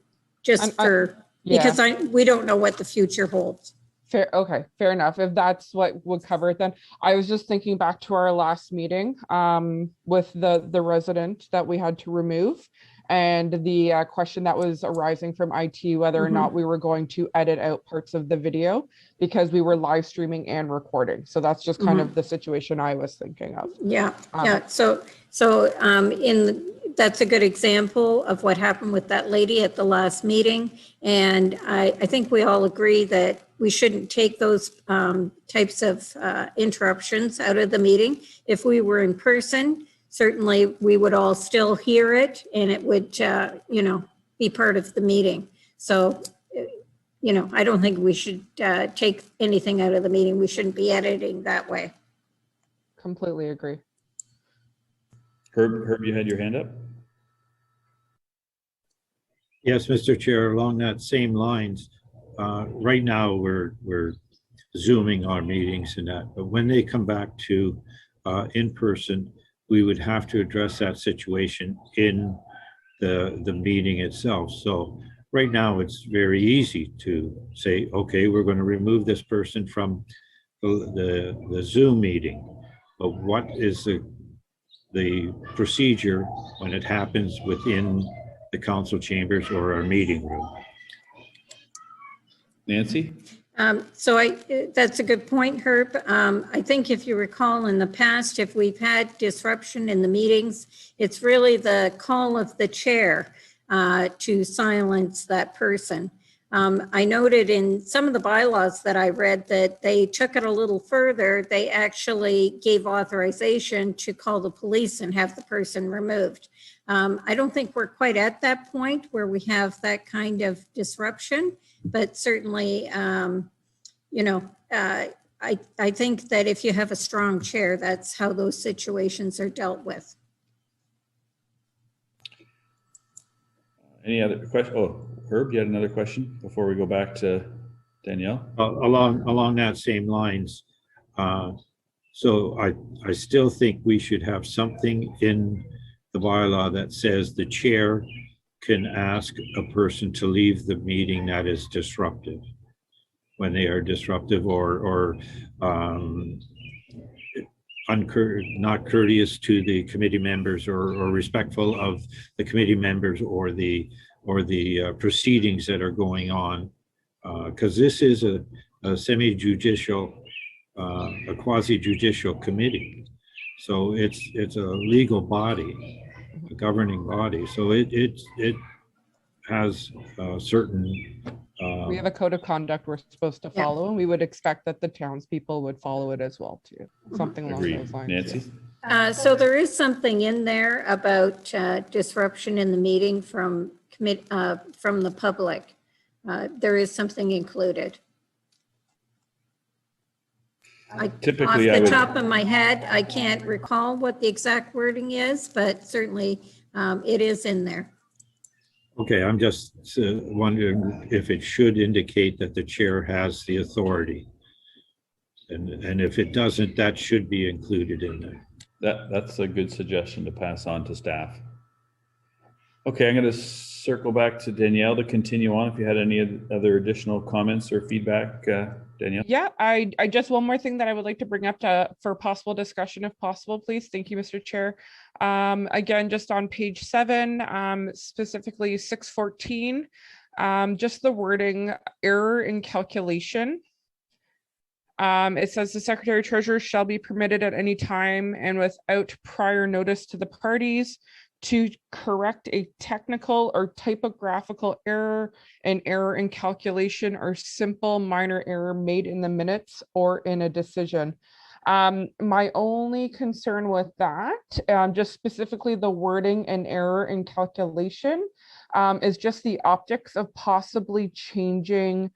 just because we don't know what the future holds. Fair, okay, fair enough. If that's what would cover it, then I was just thinking back to our last meeting with the resident that we had to remove, and the question that was arising from IT, whether or not we were going to edit out parts of the video because we were live streaming and recording. So that's just kind of the situation I was thinking of. Yeah, yeah. So that's a good example of what happened with that lady at the last meeting. And I think we all agree that we shouldn't take those types of interruptions out of the meeting. If we were in person, certainly we would all still hear it and it would, you know, be part of the meeting. So, you know, I don't think we should take anything out of the meeting. We shouldn't be editing that way. Completely agree. Herb, you had your hand up? Yes, Mr. Chair, along that same lines, right now we're Zooming our meetings and that, but when they come back to in person, we would have to address that situation in the meeting itself. So right now it's very easy to say, okay, we're going to remove this person from the Zoom meeting, but what is the procedure when it happens within the council chambers or our meeting room? Nancy? So that's a good point, Herb. I think if you recall in the past, if we've had disruption in the meetings, it's really the call of the chair to silence that person. I noted in some of the bylaws that I read that they took it a little further. They actually gave authorization to call the police and have the person removed. I don't think we're quite at that point where we have that kind of disruption, but certainly, you know, I think that if you have a strong chair, that's how those situations are dealt with. Any other question? Oh, Herb, you had another question before we go back to Danielle? Along that same lines. So I still think we should have something in the bylaw that says the chair can ask a person to leave the meeting that is disruptive, when they are disruptive or not courteous to the committee members or respectful of the committee members or the proceedings that are going on, because this is a semi-judicial, a quasi-judicial committee. So it's a legal body, a governing body. So it has certain We have a code of conduct we're supposed to Yeah. follow, and we would expect that the townspeople would follow it as well too. Something along Agreed. those lines. Nancy? So there is something in there about disruption in the meeting from the public. There is something included. Typically, Off I the would, top of my head, I can't recall what the exact wording is, but certainly it is in there. Okay, I'm just wondering if it should indicate that the chair has the authority. And if it doesn't, that should be included in there. that's a good suggestion to pass on to staff. Okay, I'm going to circle back to Danielle to continue on. If you had any other additional comments or feedback, Danielle? Yeah, I just one more thing that I would like to bring up for possible discussion, if possible, please. Thank you, Mr. Chair. Again, just on page 7, specifically 614, just the wording error in calculation. It says the Secretary Treasurer shall be permitted at any time and without prior notice to the parties to correct a technical or typographical error, an error in calculation, or simple minor error made in the minutes or in a decision. My only concern with that, just specifically the wording and error in calculation, is just the optics of possibly changing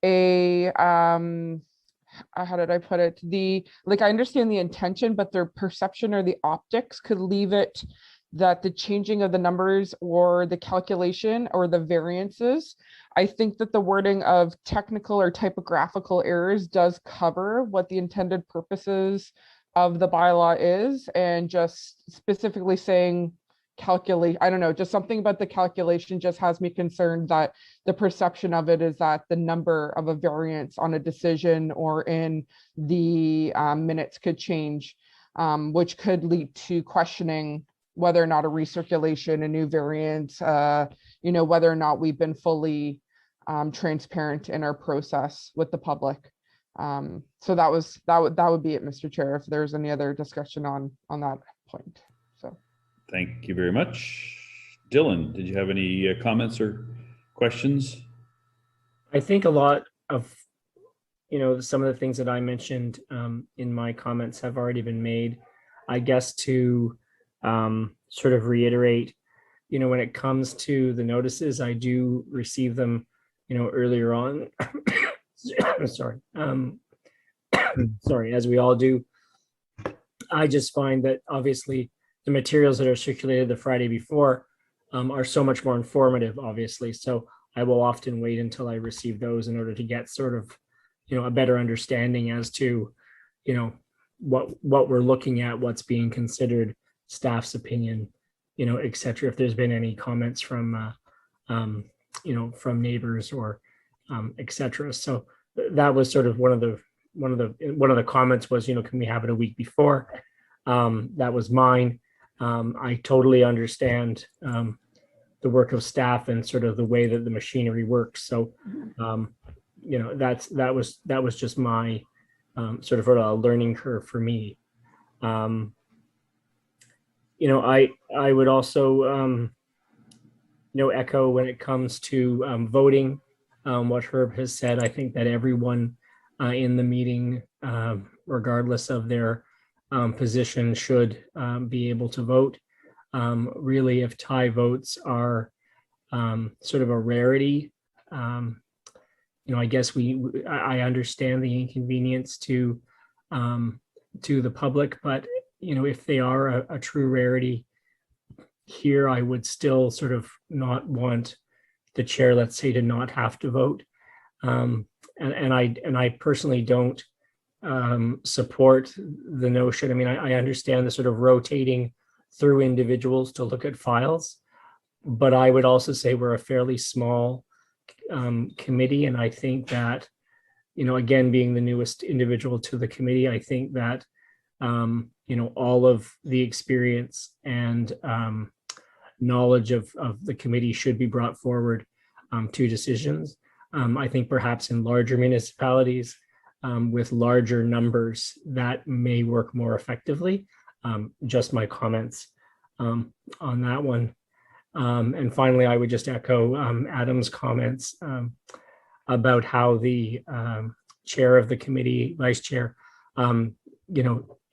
a, how did I put it? I understand the intention, but their perception or the optics could leave it that the changing of the numbers or the calculation or the variances, I think that the wording of technical or typographical errors does cover what the intended purposes of the bylaw is, and just specifically saying calculate, I don't know, just something about the calculation just has me concerned that the perception of it is that the number of a variance on a decision or in the minutes could change, which could lead to questioning whether or not a recirculation, a new variant, whether or not we've been fully transparent in our process with the public. So that would be it, Mr. Chair, if there's any other discussion on that point. So Thank you very much. Dylan, did you have any comments or questions? I think a lot of, some of the things that I mentioned in my comments have already been made. I guess to sort of reiterate, when it comes to the notices, I do receive them, earlier on. Sorry. Sorry, as we all do. I just find that obviously the materials that are circulated the Friday before are so much more informative, obviously. So I will often wait until I receive those in order to get sort of, a better understanding as to, what we're looking at, what's being considered, staff's opinion, et cetera. If there's been any comments from, from neighbors or et cetera. So that was sort of one of the comments was, can we have it a week before? That was mine. I totally understand the work of staff and sort of the way that the machinery works. So, that was just my sort of a learning curve for me. I would also, echo when it comes to voting, what Herb has said. I think that everyone in the meeting, regardless of their position, should be able to vote. Really, if tie votes are sort of a rarity, I guess I understand the inconvenience to the public, but if they are a true rarity here, I would still sort of not want the chair, let's say, to not have to vote. And I personally don't support the notion. I mean, I understand the sort of rotating through individuals to look at files, but I would also say we're a fairly small committee. And I think that, again, being the newest individual to the committee, I think that, all of the experience and knowledge of the committee should be brought forward to decisions. I think perhaps in larger municipalities with larger numbers, that may work more effectively. Just my comments on that one. And finally, I would just echo Adam's comments. about how the chair of the committee, vice chair,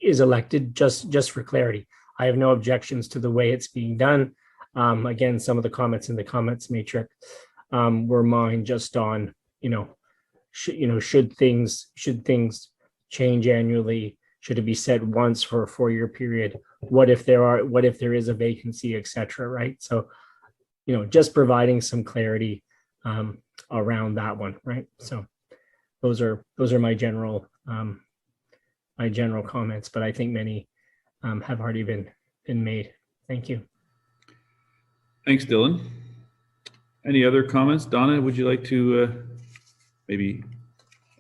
is elected, just for clarity. I have no objections to the way it's being done. Again, some of the comments in the comments matrix were mine just on, should things change annually? Should it be set once for a 4-year period? What if there is a vacancy, et cetera, right? So, just providing some clarity around that one, right? So those are my general comments, but I think many have already been made. Thank you. Thanks, Dylan. Any other comments? Donna, would you like to maybe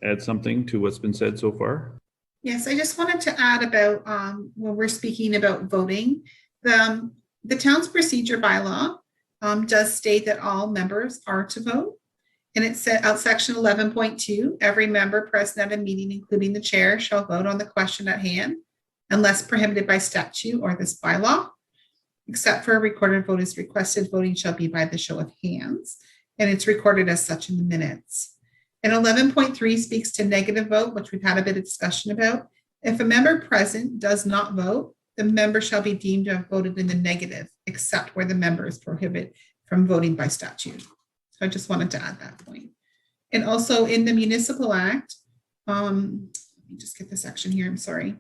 add something to what's been said so far? Yes, I just wanted to add about when we're speaking about voting, the town's procedure bylaw does state that all members are to vote. And it said out section 11.2, every member present at a meeting, including the chair, shall vote on the question at hand unless prohibited by statute or this bylaw. Except for a recorded vote is requested, voting shall be by the show of hands. And it's recorded as such in the minutes. And 11.3 speaks to negative vote, which we've had a bit of discussion about. If a member present does not vote, the member shall be deemed to have voted in the negative, except where the member is prohibited from voting by statute. So I just wanted to add that point. And also in the Municipal Act, let me just get the section here, I'm sorry.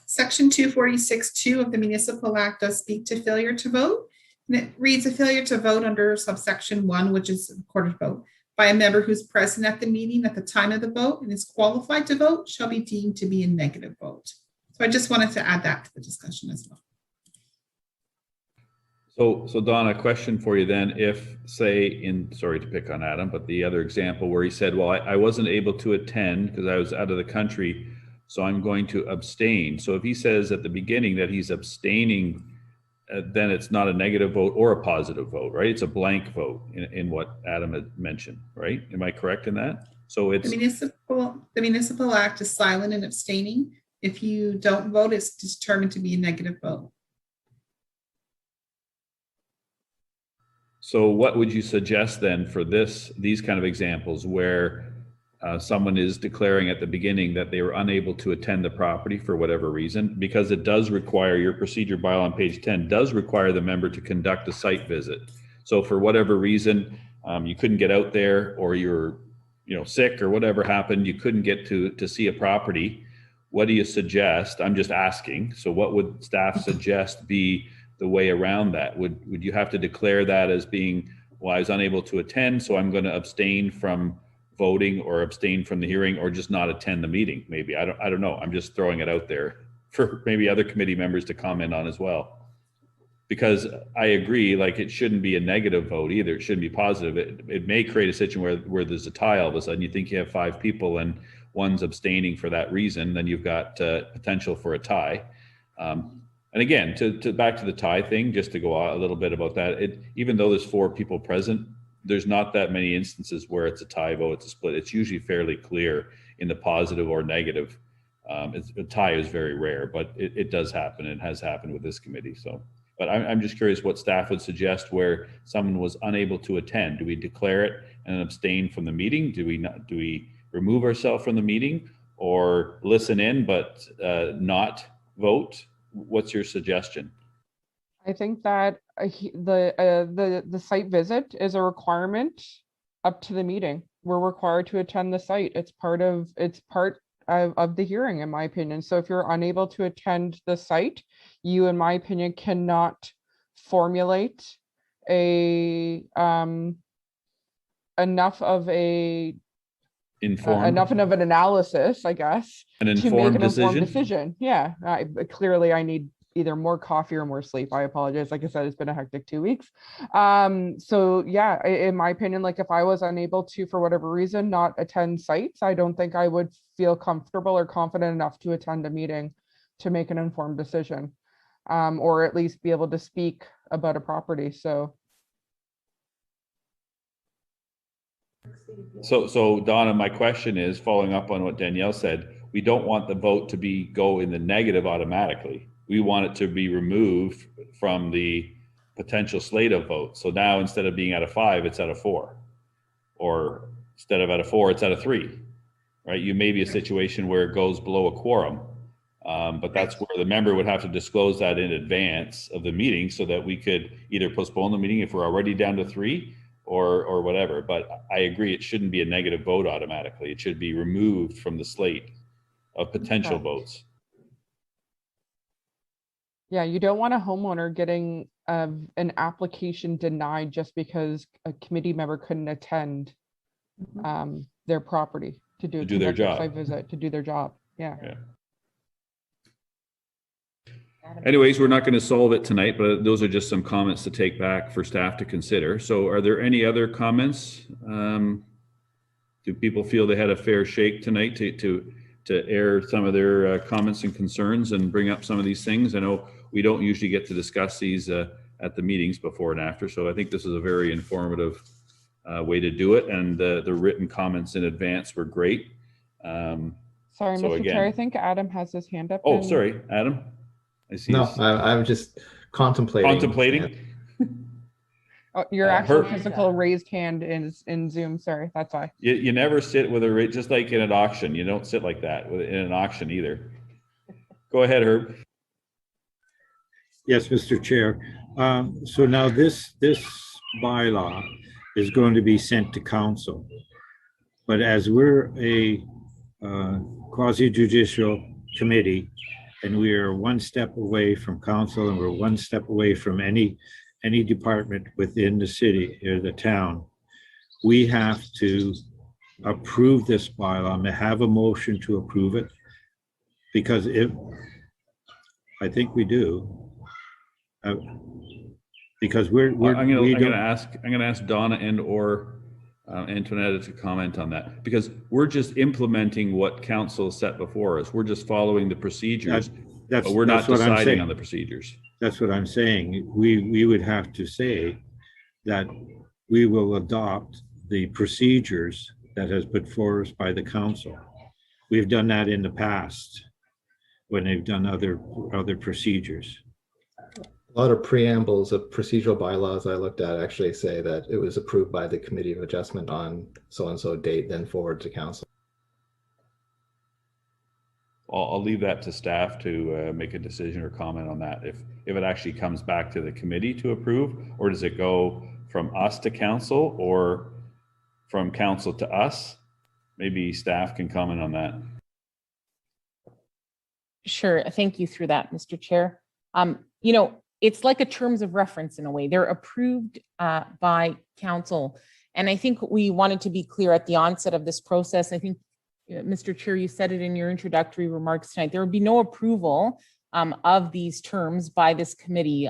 Section 246(2) of the Municipal Act does speak to failure to vote. And it reads a failure to vote under subsection 1, which is a recorded vote, by a member who's present at the meeting at the time of the vote and is qualified to vote shall be deemed to be a negative vote. So I just wanted to add that to the discussion as well. So Donna, a question for you then. If, say, sorry to pick on Adam, but the other example where he said, well, I wasn't able to attend because I was out of the country, so I'm going to abstain. So if he says at the beginning that he's abstaining, then it's not a negative vote or a positive vote, right? It's a blank vote in what Adam had mentioned, right? Am I correct in that? So it's the municipal act is silent and abstaining. If you don't vote, it's determined to be a negative vote. So what would you suggest then for these kind of examples where someone is declaring at the beginning that they were unable to attend the property for whatever reason, because it does require, your procedure bylaw on page 10 does require the member to conduct a site visit. So for whatever reason, you couldn't get out there, or you're sick or whatever happened, you couldn't get to see a property. What do you suggest? I'm just asking. So what would staff suggest be the way around that? Would you have to declare that as being, well, I was unable to attend, so I'm going to abstain from voting or abstain from the hearing, or just not attend the meeting? Maybe, I don't know. I'm just throwing it out there for maybe other committee members to comment on as well. Because I agree, like, it shouldn't be a negative vote either. It shouldn't be positive. It may create a situation where there's a tie all of a sudden. You think you have 5 people and one's abstaining for that reason, then you've got potential for a tie. And again, to back to the tie thing, just to go a little bit about that, even though there's 4 people present, there's not that many instances where it's a tie vote, it's a split. It's usually fairly clear in the positive or negative. A tie is very rare, but it does happen. It has happened with this committee. So, but I'm just curious what staff would suggest where someone was unable to attend. Do we declare it and abstain from the meeting? Do we remove ourselves from the meeting, or listen in but not vote? What's your suggestion? I think that the site visit is a requirement up to the meeting. We're required to attend the site. It's part of the hearing, in my opinion. So if you're unable to attend the site, you, in my opinion, cannot formulate enough of an analysis, I guess, to make an informed decision. Yeah, clearly I need either more coffee or more sleep. I apologize. Like I said, it's been a hectic 2 weeks. So yeah, in my opinion, like, if I was unable to, for whatever reason, not attend sites, I don't think I would feel comfortable or confident enough to attend a meeting to make an informed decision, or at least be able to speak about a property. So Donna, my question is, following up on what Danielle said, we don't want the vote to go in the negative automatically. We want it to be removed from the potential slate of votes. So now instead of being at a 5, it's at a 4, or instead of at a 4, it's at a 3, right? You may be a situation where it goes below a quorum, but that's where the member would have to disclose that in advance of the meeting so that we could either postpone the meeting if we're already down to 3 or whatever. But I agree, it shouldn't be a negative vote automatically. It should be removed from the slate of potential votes. Yeah, you don't want a homeowner getting an application denied just because a committee member couldn't attend their property to do their job. Site visit, to do their job. Yeah. Anyways, we're not going to solve it tonight, but those are just some comments to take back for staff to consider. So are there any other comments? Do people feel they had a fair shake tonight to air some of their comments and concerns and bring up some of these things? I know we don't usually get to discuss these at the meetings before and after, so I think this is a very informative way to do it, and the written comments in advance were great. Sorry, so Mr. again, Chair, I think Adam has his hand up. Oh, sorry, Adam. I see. No, I'm just contemplating. Contemplating. Oh, your actual Herb. physical raised hand is in Zoom. Sorry, that's why. You never sit with a, just like in an auction, you don't sit like that in an auction either. Go ahead, Herb. Yes, Mr. Chair. So now this bylaw is going to be sent to council. But as we're a quasi-judicial committee, and we are one step away from council, and we're one step away from any department within the city or the town, we have to approve this bylaw, and have a motion to approve it, because I think we do. Because I'm gonna ask Donna and or Antoinette to comment on that, because we're just implementing what council set before us. We're just following the procedures, but we're not deciding on the procedures. That's what I'm saying. We would have to say that we will adopt the procedures that has put forth us by the council. We've done that in the past when they've done other procedures. A lot of preambles of procedural bylaws I looked at actually say that it was approved by the Committee of Adjustment on so-and-so date, then forward to council. I'll leave that to staff to make a decision or comment on that. If it actually comes back to the committee to approve, or does it go from us to council or from council to us? Maybe staff can comment on that. Sure. Thank you through that, Mr. Chair. It's like a terms of reference in a way. They're approved by council. And I think we wanted to be clear at the onset of this process. I think, Mr. Chair, you said it in your introductory remarks tonight, there would be no approval of these terms by this committee.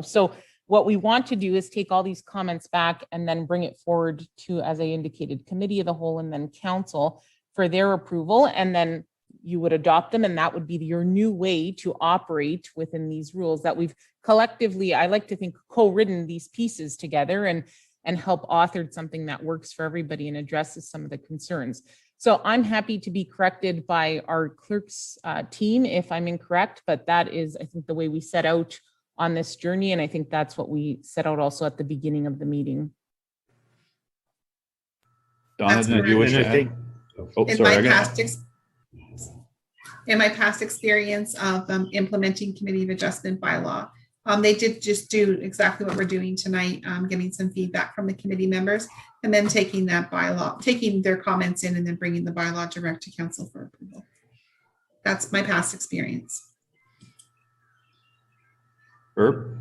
So what we want to do is take all these comments back and then bring it forward to, as I indicated, committee of the whole and then council for their approval. And then you would adopt them, and that would be your new way to operate within these rules that we've collectively, I like to think, co-written these pieces together and help authored something that works for everybody and addresses some of the concerns. So I'm happy to be corrected by our clerk's team if I'm incorrect, but that is, I think, the way we set out on this journey. And I think that's what we set out also at the beginning of the meeting. Donna, did you wish to add? In my past experience of implementing Committee of Adjustment bylaw, they did just do exactly what we're doing tonight, getting some feedback from the committee members, and then taking that bylaw, taking their comments in, and then bringing the bylaw direct to council for approval. That's my past experience. Herb?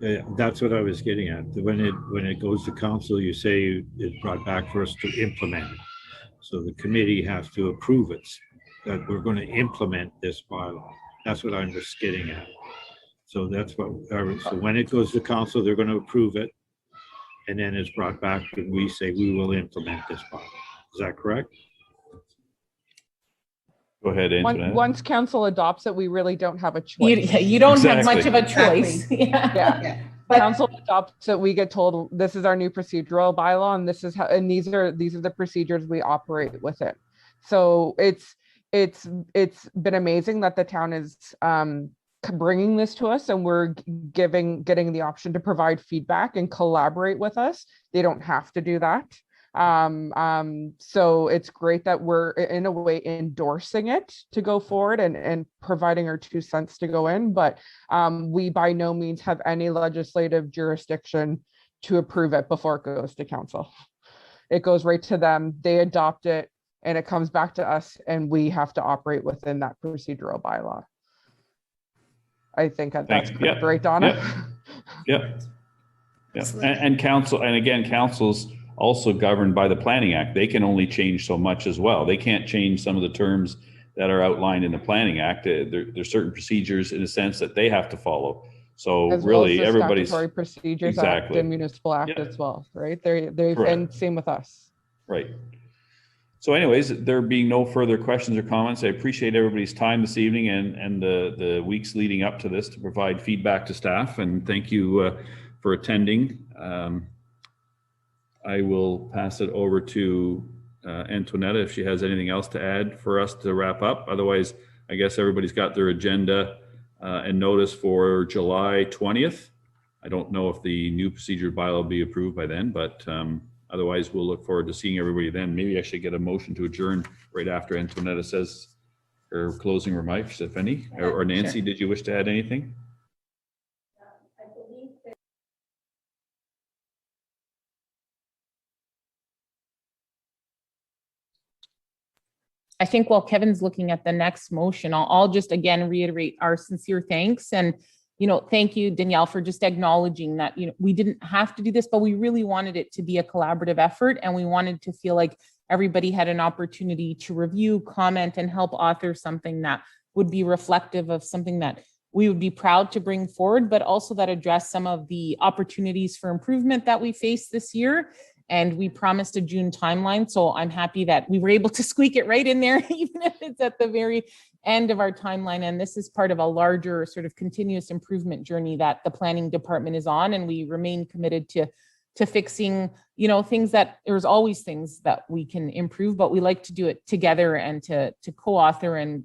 Yeah, that's what I was getting at. When it goes to council, you say it's brought back for us to implement it. So the committee has to approve it, that we're going to implement this bylaw. That's what I'm just getting at. So that's what, so when it goes to council, they're going to approve it. And then it's brought back and we say we will implement this bylaw. Is that correct? Go ahead, Antoinette. Once council adopts it, we really don't have a choice. You don't have much of a choice. Yeah. Council adopts it, we get told this is our new procedural bylaw, and this is how, and these are the procedures we operate with it. So it's been amazing that the town is bringing this to us and we're getting the option to provide feedback and collaborate with us. They don't have to do that. So it's great that we're in a way endorsing it to go forward and providing our 2 cents to go in, but we by no means have any legislative jurisdiction to approve it before it goes to council. It goes right to them, they adopt it, and it comes back to us, and we have to operate within that procedural bylaw. I think that's correct, right, Donna? Yeah. And council, and again, council's also governed by the Planning Act. They can only change so much as well. They can't change some of the terms that are outlined in the Planning Act. There's certain procedures in a sense that they have to follow. So as really, well as the everybody's statutory procedures exactly. Act and municipal act as well, right? They've and same with us. Right. So anyways, there being no further questions or comments, I appreciate everybody's time this evening and the weeks leading up to this to provide feedback to staff, and thank you for attending. I will pass it over to Antoinetta if she has anything else to add for us to wrap up. Otherwise, I guess everybody's got their agenda and notice for July 20th. I don't know if the new procedure bylaw will be approved by then, but otherwise we'll look forward to seeing everybody then. Maybe I should get a motion to adjourn right after Antoinetta says her closing remarks, if any. Or Nancy, did you wish to add anything? I think while Kevin's looking at the next motion, I'll just again reiterate our sincere thanks. And, thank you, Danielle, for just acknowledging that, we didn't have to do this, but we really wanted it to be a collaborative effort. And we wanted to feel like everybody had an opportunity to review, comment, and help author something that would be reflective of something that we would be proud to bring forward, but also that address some of the opportunities for improvement that we face this year. And we promised a June timeline. So I'm happy that we were able to squeak it right in there, even if it's at the very end of our timeline. And this is part of a larger sort of continuous improvement journey that the planning department is on. And we remain committed to fixing, things that there's always things that we can improve, but we like to do it together and to co-author and,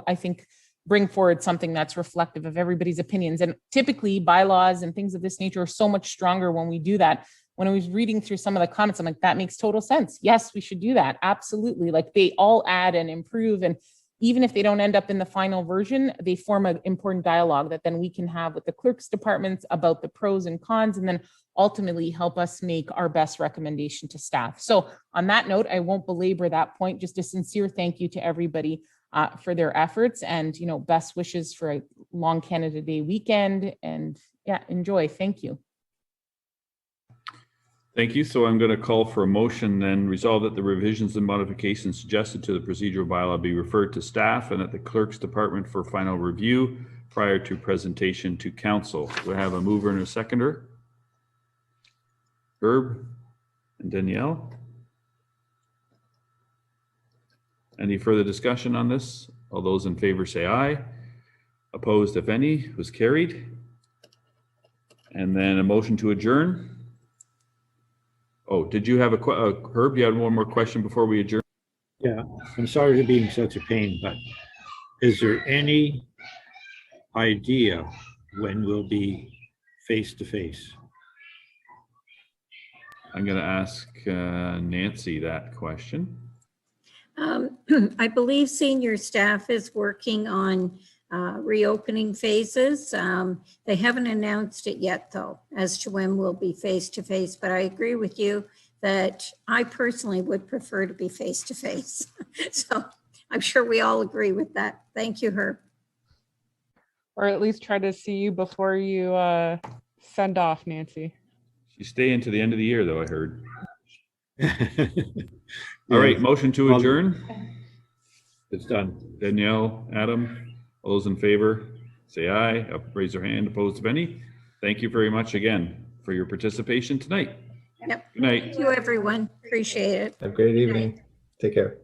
I think bring forward something that's reflective of everybody's opinions. And typically bylaws and things of this nature are so much stronger when we do that. When I was reading through some of the comments, I'm like, that makes total sense. Yes, we should do that. Absolutely. Like they all add and improve. And even if they don't end up in the final version, they form an important dialogue that then we can have with the clerk's departments about the pros and cons, and then ultimately help us make our best recommendation to staff. So on that note, I won't belabor that point. Just a sincere thank you to everybody for their efforts, and, best wishes for a long Canada Day weekend, and enjoy. Thank you. Thank you. So I'm going to call for a motion then. Resolve that the revisions and modifications suggested to the procedural bylaw be referred to staff and at the clerk's department for final review prior to presentation to council. Do I have a mover and a seconder? Herb and Danielle. Any further discussion on this? All those in favor say aye. Opposed, if any, was carried. And then a motion to adjourn. Oh, did you have Herb, you had one more question before we adjourn? Yeah, I'm sorry to be in such a pain, but is there any idea when we'll be face to face? I'm going to ask Nancy that question. I believe senior staff is working on reopening phases. They haven't announced it yet, though, as to when we'll be face-to-face, but I agree with you that I personally would prefer to be face-to-face. So I'm sure we all agree with that. Thank you, Herb. Or at least try to see you before you send off, Nancy. You stay into the end of the year, though, I heard. All right, motion to adjourn. It's done. Danielle, Adam. All those in favor, say aye. Raise your hand. Opposed, if any. Thank you very much again for your participation tonight. Yep. Good night. Thank you, everyone. Appreciate it. Have a great evening. Take care.